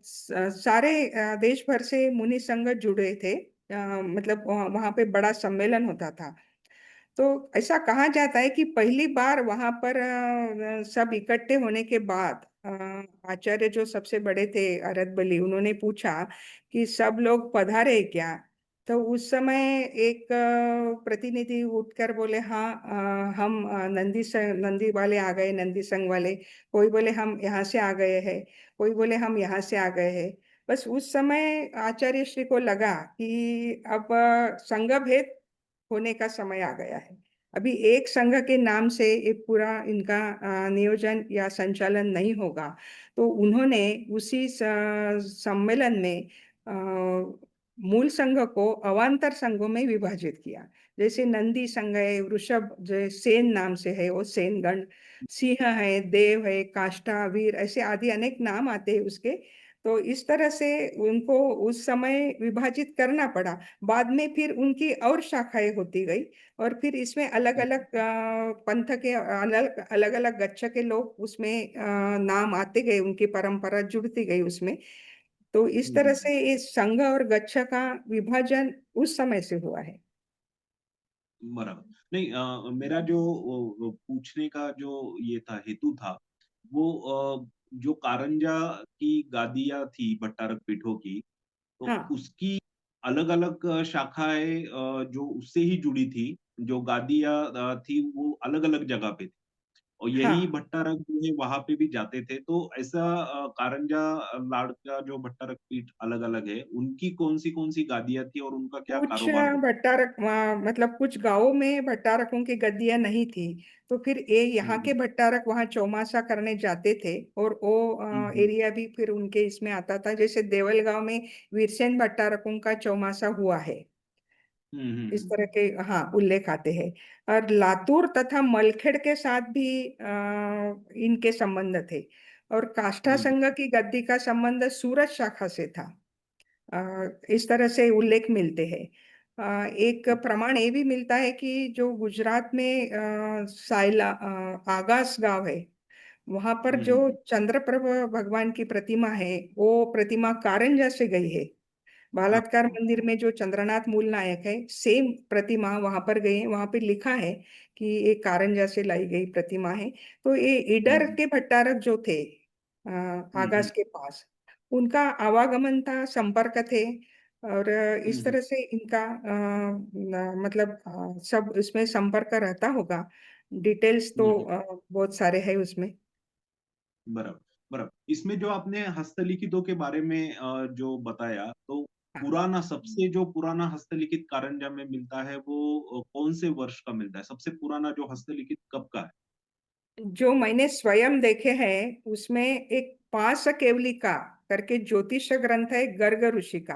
सारे देश भर से मुनि संघ जुड़े थे। मतलब वहां पे बड़ा सम्मेलन होता था। तो ऐसा कहा जाता है कि पहली बार वहां पर सब इकट्ठे होने के बाद आचार्य जो सबसे बड़े थे अरत बलि, उन्होंने पूछा कि सब लोग पधारे क्या। तो उस समय एक प्रतिनिधि उठकर बोले हाँ, हम नंदी वाले आ गए, नंदी संघ वाले। कोई बोले हम यहाँ से आ गए हैं, कोई बोले हम यहाँ से आ गए हैं। बस उस समय आचार्य श्री को लगा कि अब संघ भेद होने का समय आ गया है। अभी एक संघ के नाम से एक पूरा इनका नियोजन या संचालन नहीं होगा। तो उन्होंने उसी सम्मेलन में मूल संघ को अवान्तर संघों में विभाजित किया। जैसे नंदी संघ है, वृषभ जो सेन नाम से है वो सेनगण, सिंह है, देव है, काष्ठा, वीर, ऐसे आदि अनेक नाम आते हैं उसके। तो इस तरह से उनको उस समय विभाजित करना पड़ा। बाद में फिर उनकी और शाखाएं होती गई, और फिर इसमें अलग अलग पंथ के अलग अलग अलग गच्छ के लोग उसमें नाम आते गए, उनकी परंपरा जुड़ती गई उसमें। तो इस तरह हम्म, से इस संघ और गच्छ का विभाजन उस समय से हुआ है। बराबर। नहीं, मेरा जो पूछने का जो ये था, हेतु था, वो जो कारंजा की गादियाँ थी भट्टारक पीठों की, तो हाँ, उसकी अलग-अलग शाखाएँ जो उससे ही जुड़ी थी, जो गादियाँ थी वो अलग-अलग जगह पे थी। और यही हाँ। भट्टारक जो है वहाँ पे भी जाते थे। तो ऐसा कारंजा लाड का जो भट्टारक पीठ अलग-अलग है, उनकी कौन-सी गादियाँ थी और उनका क्या कुछ कारोबार होता? भट्टारक मतलब कुछ गांवों में भट्टारकों की गद्दियां नहीं थी, तो फिर ये यहाँ हुँ, के भट्टारक वहाँ चौमासा करने जाते थे, और वो हुँ, हुँ, एरिया भी फिर उनके इसमें आता था। जैसे देवल गांव में वीरसेन भट्टारकों का चौमासा हुआ है, हुँ, हुँ, इस हुँ, तरह के हाँ उल्लेख आते हैं। और लातूर तथा मलखेड़ के साथ भी इनके संबंध थे। और काष्ठा हुँ, संघ की गद्दी का संबंध सूरत शाखा से था। इस तरह से उल्लेख मिलते हैं। एक ओके। प्रमाण ये भी मिलता है कि जो गुजरात में सायला आगास गांव है, वहां पर हुँ, जो हुँ, चंद्रप्रभ भगवान की प्रतिमा है, वो प्रतिमा कारंजा से गई है। हाँ, बालात्कार हाँ, मंदिर में जो चंद्रनाथ मूल नायक है, सेम प्रतिमा वहां पर गई है। वहां पे लिखा है कि ये कारंजा से लाई गई प्रतिमा है। तो ये हुँ, ईडर हुँ, के भट्टारक जो थे हुँ, हुँ, आगास के पास, उनका आवागमन था, संपर्क थे। और हुँ, इस हुँ, तरह से इनका मतलब सब इसमें संपर्क रहता होगा। डिटेल्स हुँ, तो हुँ, बहुत सारे हैं उसमें। बराबर, बराबर। इसमें जो आपने हस्तलिखितों के बारे में जो बताया, तो हाँ। पुराना सबसे जो पुराना हस्तलिखित कारंजा में मिलता है, वो कौन से वर्ष का मिलता है? सबसे पुराना जो हस्तलिखित कब का है? जो मैंने स्वयं देखे हैं उसमें एक पास केवलिका करके ज्योतिष ग्रंथ है, गर्ग ऋषि का।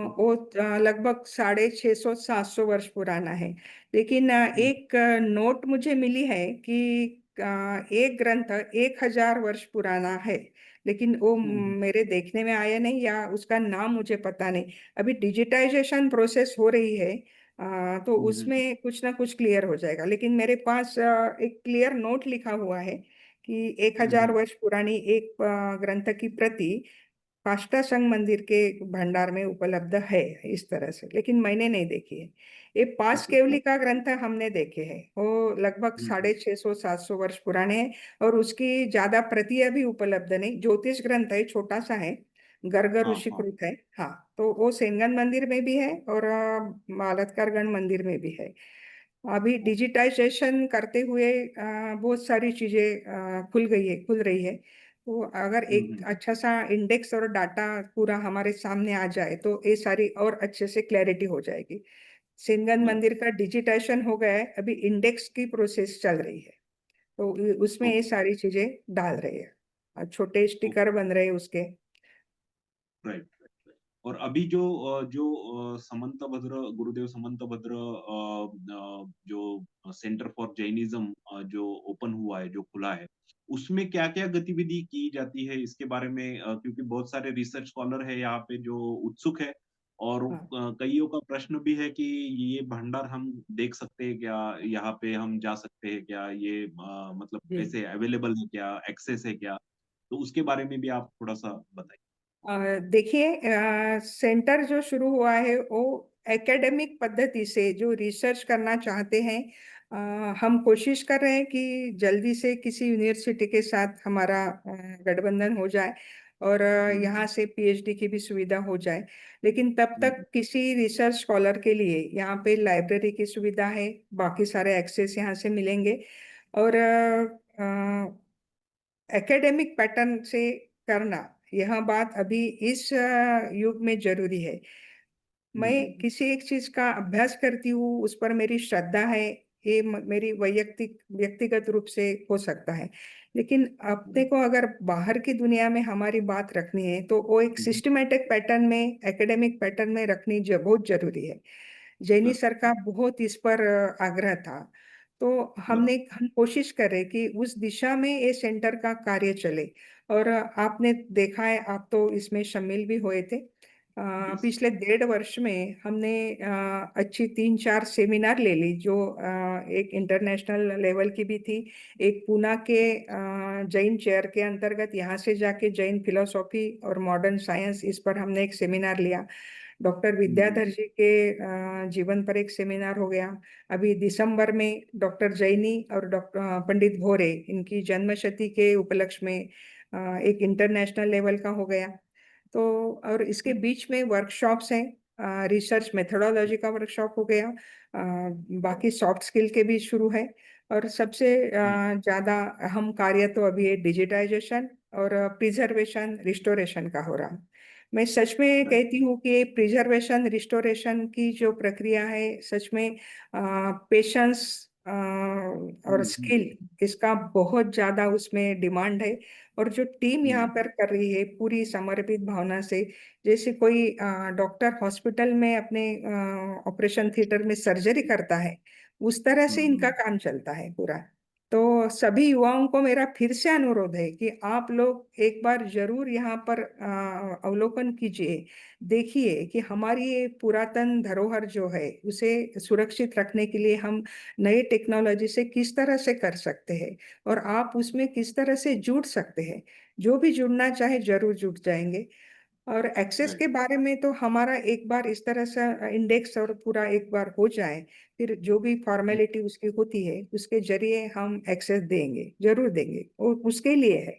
ओके। वो लगभग 650-700 वर्ष पुराना है। लेकिन हुँ, एक नोट मुझे मिली है कि एक ग्रंथ 1000 वर्ष पुराना है। लेकिन वो हुँ, हुँ, मेरे देखने में आया नहीं, या उसका नाम मुझे पता नहीं। अभी डिजिटाइजेशन प्रोसेस हो रही है, तो हुँ, हुँ, उसमें कुछ ना कुछ क्लियर हो जाएगा। लेकिन मेरे पास एक क्लियर नोट लिखा हुआ है कि एक हुँ, हजार हुँ, वर्ष पुरानी एक ग्रंथ की प्रति काष्ठा संघ मंदिर के भंडार में उपलब्ध है, इस तरह से। लेकिन मैंने नहीं देखी है। ये पास ओके। केवली का ग्रंथ हमने देखे हैं, वो लगभग हुँ, हुँ, 650-700 वर्ष पुराने हैं। और उसकी ज्यादा प्रतियां भी उपलब्ध नहीं, ज्योतिष ग्रंथ है, छोटा सा है, गर्ग हाँ, हाँ। ऋषिकृत है। हाँ, तो वो सेनगन मंदिर में भी है, और मालतकारगढ़ मंदिर में भी है। अभी डिजिटाइजेशन करते हुए बहुत सारी चीजें खुल रही है। तो अगर हुँ, एक हुँ, अच्छा सा इंडेक्स और डाटा पूरा हमारे सामने आ जाए, तो ये सारी और अच्छे से क्लैरिटी हो जाएगी। सिंगन बराबर, मंदिर का डिजिटाइजेशन हो गया है, अभी इंडेक्स की प्रोसेस चल रही है। तो उसमें ये ओके, सारी चीजें डाल रही है, और छोटे ओके, स्टिकर बन रहे हैं उसके। Right, right, right. और अभी समंतभद्र गुरुदेव समंतभद्र जो सेंटर फॉर जैनिज्म जो ओपन हुआ है, जो खुला है, उसमें क्या-क्या गतिविधि की जाती है इसके बारे में, क्योंकि बहुत सारे रिसर्च स्कॉलर है यहाँ पे जो उत्सुक है, और हाँ कइयों का प्रश्न भी है कि ये भंडार हम देख सकते हैं क्या? यहाँ पे हम जा सकते हैं क्या? ये मतलब जी। कैसे अवेलेबल है क्या? एक्सेस है क्या? तो उसके बारे में भी आप थोड़ा-सा बताइए। देखिए, सेंटर जो शुरू हुआ है वो एकेडमिक पद्धति से जो रिसर्च करना चाहते हैं, हम कोशिश कर रहे हैं कि जल्दी से किसी यूनिवर्सिटी के साथ हमारा गठबंधन हो जाए, और हुँ, यहाँ से पीएचडी की भी सुविधा हो जाए। लेकिन तब हुँ, तक किसी रिसर्च स्कॉलर के लिए यहाँ पे लाइब्रेरी की सुविधा है, बाकी सारे एक्सेस यहाँ से मिलेंगे। और एकेडमिक पैटर्न से करना, यह बात अभी इस युग में जरूरी है। हुँ, मैं हुँ, हुँ, किसी एक चीज का अभ्यास करती हूँ, उस पर मेरी श्रद्धा है, ये मेरी व्यक्तिगत रूप से हो सकता है। लेकिन अपने हुँ, को अगर बाहर की दुनिया में हमारी बात रखनी है, तो वो एक हुँ, सिस्टमेटिक पैटर्न में, एकेडमिक पैटर्न में रखनी बहुत जरूरी है। जैनी बरोबर। सर का बहुत इस पर आग्रह था। तो बरोबर. हम कोशिश कर रहे कि उस दिशा में ये सेंटर का कार्य चले। और आपने देखा है, आप तो इसमें शामिल भी हुए थे। येस. पिछले 1.5 वर्ष में हमने अच्छी 3-4 सेमिनार ले ली, जो एक इंटरनेशनल लेवल की भी थी। एक पूना के जैन चेयर के अंतर्गत यहाँ से जाके जैन फिलोसॉफी और मॉडर्न साइंस, इस पर हमने एक सेमिनार लिया। डॉक्टर विद्याधर जी के जीवन पर एक सेमिनार हो गया। अभी दिसंबर में डॉक्टर जैनी और डॉक्टर पंडित भोरे, इनकी जन्मशती के उपलक्ष्य में एक इंटरनेशनल लेवल का हो गया। तो और इसके बीच में वर्कशॉप्स हैं, रिसर्च मेथोडोलॉजी का वर्कशॉप हो गया। बाकी सॉफ्ट स्किल के भी शुरू है। और सबसे ज्यादा अहम कार्य तो अभी है डिजिटाइजेशन और प्रिजर्वेशन रिस्टोरेशन का हो रहा। मैं सच में कहती हूँ कि प्रिजर्वेशन रिस्टोरेशन की जो प्रक्रिया है, सच में पेशेंस और स्किल, इसका बहुत ज्यादा उसमें डिमांड है। और जो टीम यहाँ पर कर रही है पूरी समर्पित भावना से, जैसे कोई डॉक्टर हॉस्पिटल में अपने ऑपरेशन थिएटर में सर्जरी करता है, उस तरह से इनका काम चलता है पूरा। तो सभी युवाओं को मेरा फिर से अनुरोध है कि आप लोग एक बार जरूर यहाँ पर अवलोकन कीजिए। देखिए कि हमारी ये पुरातन धरोहर जो है, उसे सुरक्षित रखने के लिए हम नए टेक्नोलॉजी से किस तरह से कर सकते हैं, और आप उसमें किस तरह से जुड़ सकते हैं। जो भी जुड़ना चाहे जरूर जुड़ जाएंगे। और एक्सेस राइट. के बारे में तो हमारा एक बार इस तरह से इंडेक्स और पूरा एक बार हो जाए, फिर जो भी फॉर्मेलिटी उसकी होती है उसके जरिए हम एक्सेस देंगे, जरूर देंगे, वो उसके लिए है।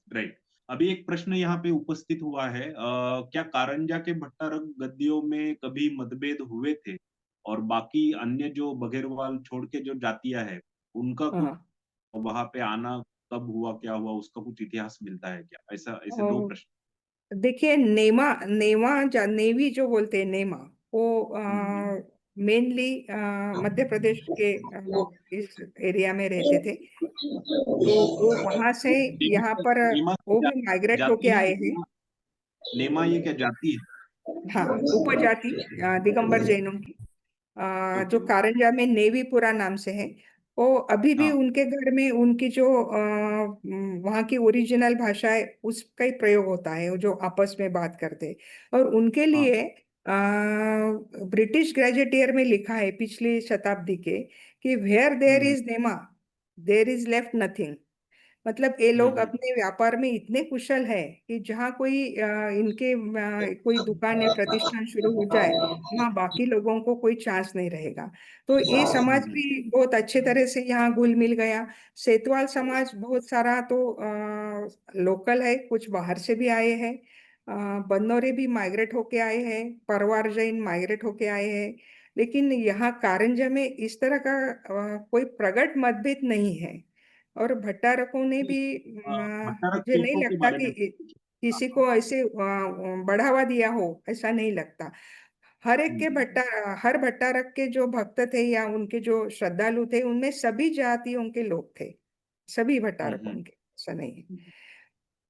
राइट. अभी एक प्रश्न यहाँ पे उपस्थित हुआ है, क्या कारंजा के भट्टारक गद्दियों में कभी मतभेद हुए थे, और बाकी अन्य जो बघेरवाल छोड़ के जो जातियां है, उनका कुछ हाँ। वहां पे आना कब हुआ, क्या हुआ, उसका कुछ इतिहास मिलता है क्या? ऐसा, ऐसे दो और प्रश्न. देखिए, नेमा नेवा नेवी जो बोलते हैं, नेमा, वो हम्म. मेनली मध्य प्रदेश के इस एरिया में रहते थे। तो वो वहां से यहाँ पर नेमा वो क्या भी माइग्रेट होके जाति है? आए हैं। नेमा, नेमा ये क्या जाति है? हाँ, उपजाति दिगंबर जैनों की, जो ओके. कारंजा में नेवीपुरा नाम से है। वो अभी भी हाँ. उनके घर में उनकी जो वहाँ की ओरिजिनल भाषा है, उसका ही प्रयोग होता है, वो जो आपस में बात करते हैं। और उनके हाँ. लिए ब्रिटिश गैजेटियर में लिखा है पिछली शताब्दी के कि वेयर देयर हम्म. इज नेमा, देयर इज लेफ्ट नथिंग। मतलब ये लोग हम्म. अपने व्यापार में इतने कुशल है कि जहाँ कोई इनके कोई दुकान या प्रतिष्ठान शुरू हो जाए, वहाँ बाकी लोगों को कोई चांस नहीं रहेगा। तो ये समाज हम्म. भी बहुत अच्छे तरह से यहाँ घुल मिल गया। सेतवाल समाज बहुत सारा तो लोकल है, कुछ बाहर से भी आए हैं। बन्नौरे भी माइग्रेट होके आए हैं, परवार जैन माइग्रेट होके आए हैं। लेकिन यहाँ कारंजा में इस तरह का कोई प्रकट मतभेद नहीं है। और भट्टारकों ने भी भट्टारक मुझे नहीं पीठों के लगता बारे कि में कुछ. किसी को ऐसे बढ़ावा दिया हो, ऐसा नहीं लगता। हर एक के हम्म. हर भट्टारक के जो भक्त थे या उनके जो श्रद्धालु थे, उनमें सभी जातियों के लोग थे, सभी हम्म. भट्टारकों के, ऐसा नहीं है।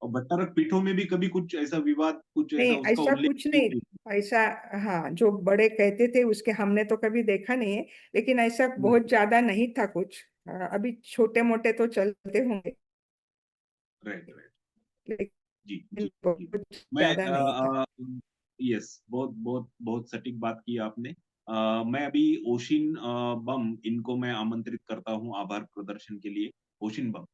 और भट्टारक पीठों में भी कभी कुछ ऐसा विवाद, कुछ ऐसा नहीं, उसका ऐसा उल्लेख कुछ क्यों नहीं, नहीं? ऐसा, हाँ, जो बड़े कहते थे उसके हमने तो कभी देखा नहीं है। लेकिन ऐसा बहुत ज्यादा नहीं था कुछ। अभी छोटे मोटे तो चलते होंगे, राइट. राइट. जी, लेकिन जी, जी. बहुत मैं ज्यादा नहीं था। यस, बहुत बहुत बहुत सटीक बात की आपने. मैं अभी ओशिन बम, इनको मैं आमंत्रित करता हूँ आभार प्रदर्शन के लिए. ओशिन बम.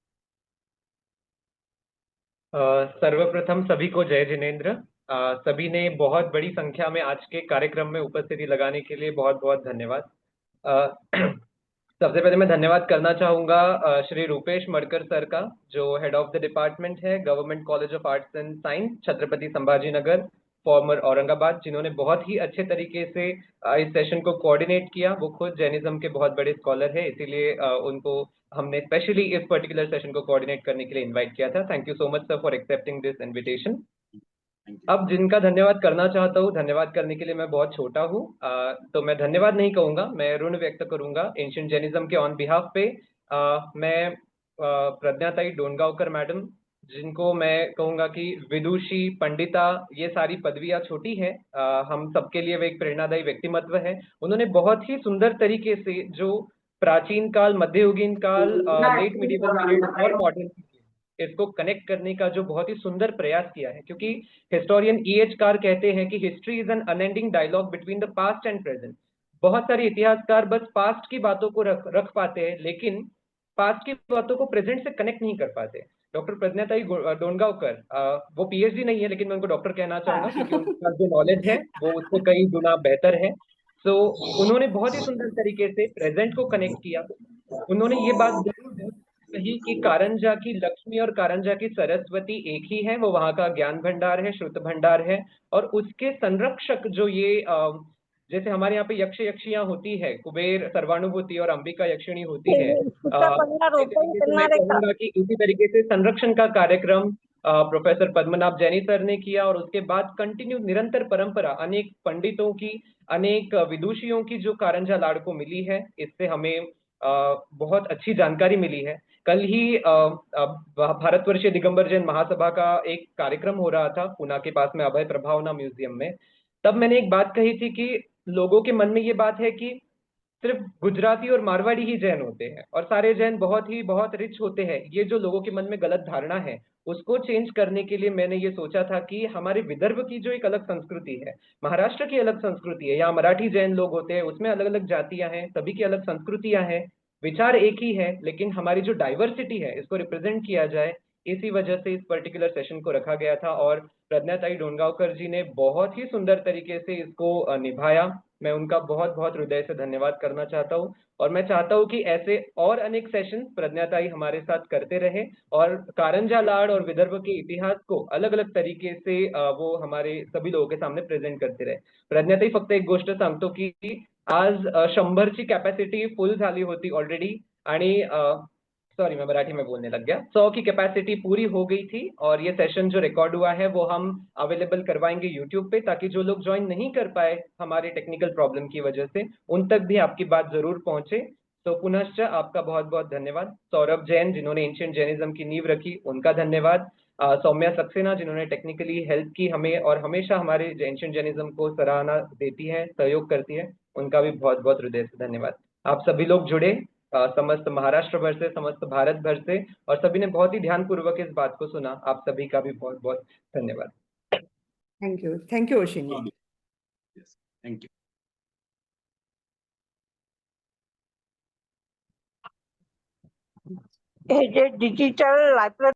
सर्वप्रथम सभी को जय जिनेन्द्र। सभी ने बहुत बड़ी संख्या में आज के कार्यक्रम में उपस्थिति लगाने के लिए बहुत बहुत धन्यवाद। अ, सबसे पहले मैं धन्यवाद करना चाहूंगा श्री रूपेश मडकर सर का, जो हेड ऑफ द डिपार्टमेंट है, government college of arts and science, Chhatrapati Sambhaji Nagar, farmer Aurangabad, जिन्होंने बहुत ही अच्छे तरीके से इस सेशन को कोऑर्डिनेट किया। वो खुद जैनिज्म के बहुत बड़े स्कॉलर है, इसीलिए उनको हमने स्पेशली इस पर्टिकुलर सेशन को कोऑर्डिनेट करने के लिए इनवाइट किया था। Thank you so much sir for accepting this invitation. Thank you. अब जिनका धन्यवाद करना चाहता हूँ, धन्यवाद करने के लिए मैं बहुत छोटा हूँ, तो मैं धन्यवाद नहीं कहूंगा, मैं ऋण व्यक्त करूंगा एंशिएंट जैनिज्म के ऑन बिहाफ पे। मैं प्रज्ञाताई डोनगांवकर मैडम, जिनको मैं कहूंगा कि विदुषी, पंडिता, ये सारी पदवियां छोटी है, हम सबके लिए वे एक प्रेरणादायी व्यक्तिमत्व है। उन्होंने बहुत ही सुंदर तरीके से जो प्राचीन काल, मध्ययुगीन काल, लेट मिडिवल पीरियड और मॉडर्न, इसको कनेक्ट करने का जो बहुत ही सुंदर प्रयास किया है। क्योंकि हिस्टोरियन E.H. कार कहते हैं कि history is an unending dialogue between the past and present. बहुत सारे इतिहासकार बस पास्ट की बातों को रख पाते हैं, लेकिन पास्ट की बातों को प्रेजेंट से कनेक्ट नहीं कर पाते। डॉक्टर प्रज्ञाताई डोनगांवकर, वो पीएचडी नहीं है, लेकिन मैं उनको डॉक्टर कहना चाहूंगा क्योंकि उनके पास जो नॉलेज है वो उससे कई गुना बेहतर है। तो उन्होंने बहुत ही सुंदर तरीके से प्रेजेंट को कनेक्ट किया। उन्होंने ये बात जरूर कही कि कारंजा की लक्ष्मी और कारंजा की सरस्वती एक ही है, वो वहां का ज्ञान भंडार है, श्रुत भंडार है, और उसके संरक्षक जो ये जैसे हमारे यहाँ पे यक्ष यक्षियां होती है, कुबेर सर्वानुभूति और अंबिका यक्षिणी होती है, इसी तरीके से मैं कहूंगा कि इसी तरीके से संरक्षण का कार्यक्रम प्रोफेसर पद्मनाभ जैनी सर ने किया, और उसके बाद कंटिन्यू निरंतर परंपरा अनेक पंडितों की, अनेक विदुषियों की जो कारंजा लाड़ को मिली है, इससे हमें बहुत अच्छी जानकारी मिली है। कल ही भारतवर्षीय दिगंबर जैन महासभा का एक कार्यक्रम हो रहा था पुणे के पास में अभय प्रभावना म्यूजियम में। तब मैंने एक बात कही थी कि लोगों के मन में ये बात है कि सिर्फ गुजराती और मारवाड़ी ही जैन होते हैं और सारे जैन बहुत रिच होते हैं। ये जो लोगों के मन में गलत धारणा है, उसको चेंज करने के लिए मैंने ये सोचा था कि हमारे विदर्भ की जो एक अलग संस्कृति है, महाराष्ट्र की अलग संस्कृति है, यहाँ मराठी जैन लोग होते हैं, उसमें अलग अलग जातियां हैं, सभी की अलग संस्कृतियां हैं, विचार एक ही है, लेकिन हमारी जो डाइवर्सिटी है इसको रिप्रेजेंट किया जाए, इसी वजह से इस पर्टिकुलर सेशन को रखा गया था। और प्रज्ञाताई डोनगांवकर जी ने बहुत ही सुंदर तरीके से इसको निभाया। मैं उनका बहुत बहुत हृदय से धन्यवाद करना चाहता हूँ, और मैं चाहता हूँ कि ऐसे और अनेक सेशन प्रज्ञाताई हमारे साथ करते रहे, और कारंजा लाड़ और विदर्भ के इतिहास को अलग अलग तरीके से वो हमारे सभी लोगों के सामने प्रेझेंट करते रहे। प्रज्ञाताई, फक्त एक गोष्ट सांगतो की आज 100ची कॅपॅसिटी फुल झाली होती ऑलरेडी, आणि सॉरी मैं मराठी में बोलने लग गया, 100 की कैपेसिटी पूरी हो गई थी, और ये सेशन जो रिकॉर्ड हुआ है वो हम अवेलेबल करवाएंगे यूट्यूब पे, ताकि जो लोग ज्वाइन नहीं कर पाए हमारे टेक्निकल प्रॉब्लम की वजह से, उन तक भी आपकी बात जरूर पहुंचे। तो पुनश्च आपका बहुत बहुत धन्यवाद। सौरभ जैन जिन्होंने एंशिएंट जैनिज्म की नींव रखी, उनका धन्यवाद। सौम्या सक्सेना जिन्होंने टेक्निकली हेल्प की हमें और हमेशा हमारे एंशिएंट जैनिज्म को सराहना देती है, सहयोग करती है, उनका भी बहुत बहुत हृदय से धन्यवाद। आप सभी लोग जुड़े समस्त महाराष्ट्र भर से, समस्त भारत भर से, और सभी ने बहुत ही ध्यानपूर्वक इस बात को सुना। आप सभी का भी बहुत बहुत धन्यवाद। Thank you Oshin ji. Yes, thank you. हे जे डिजिटल लायब्ररी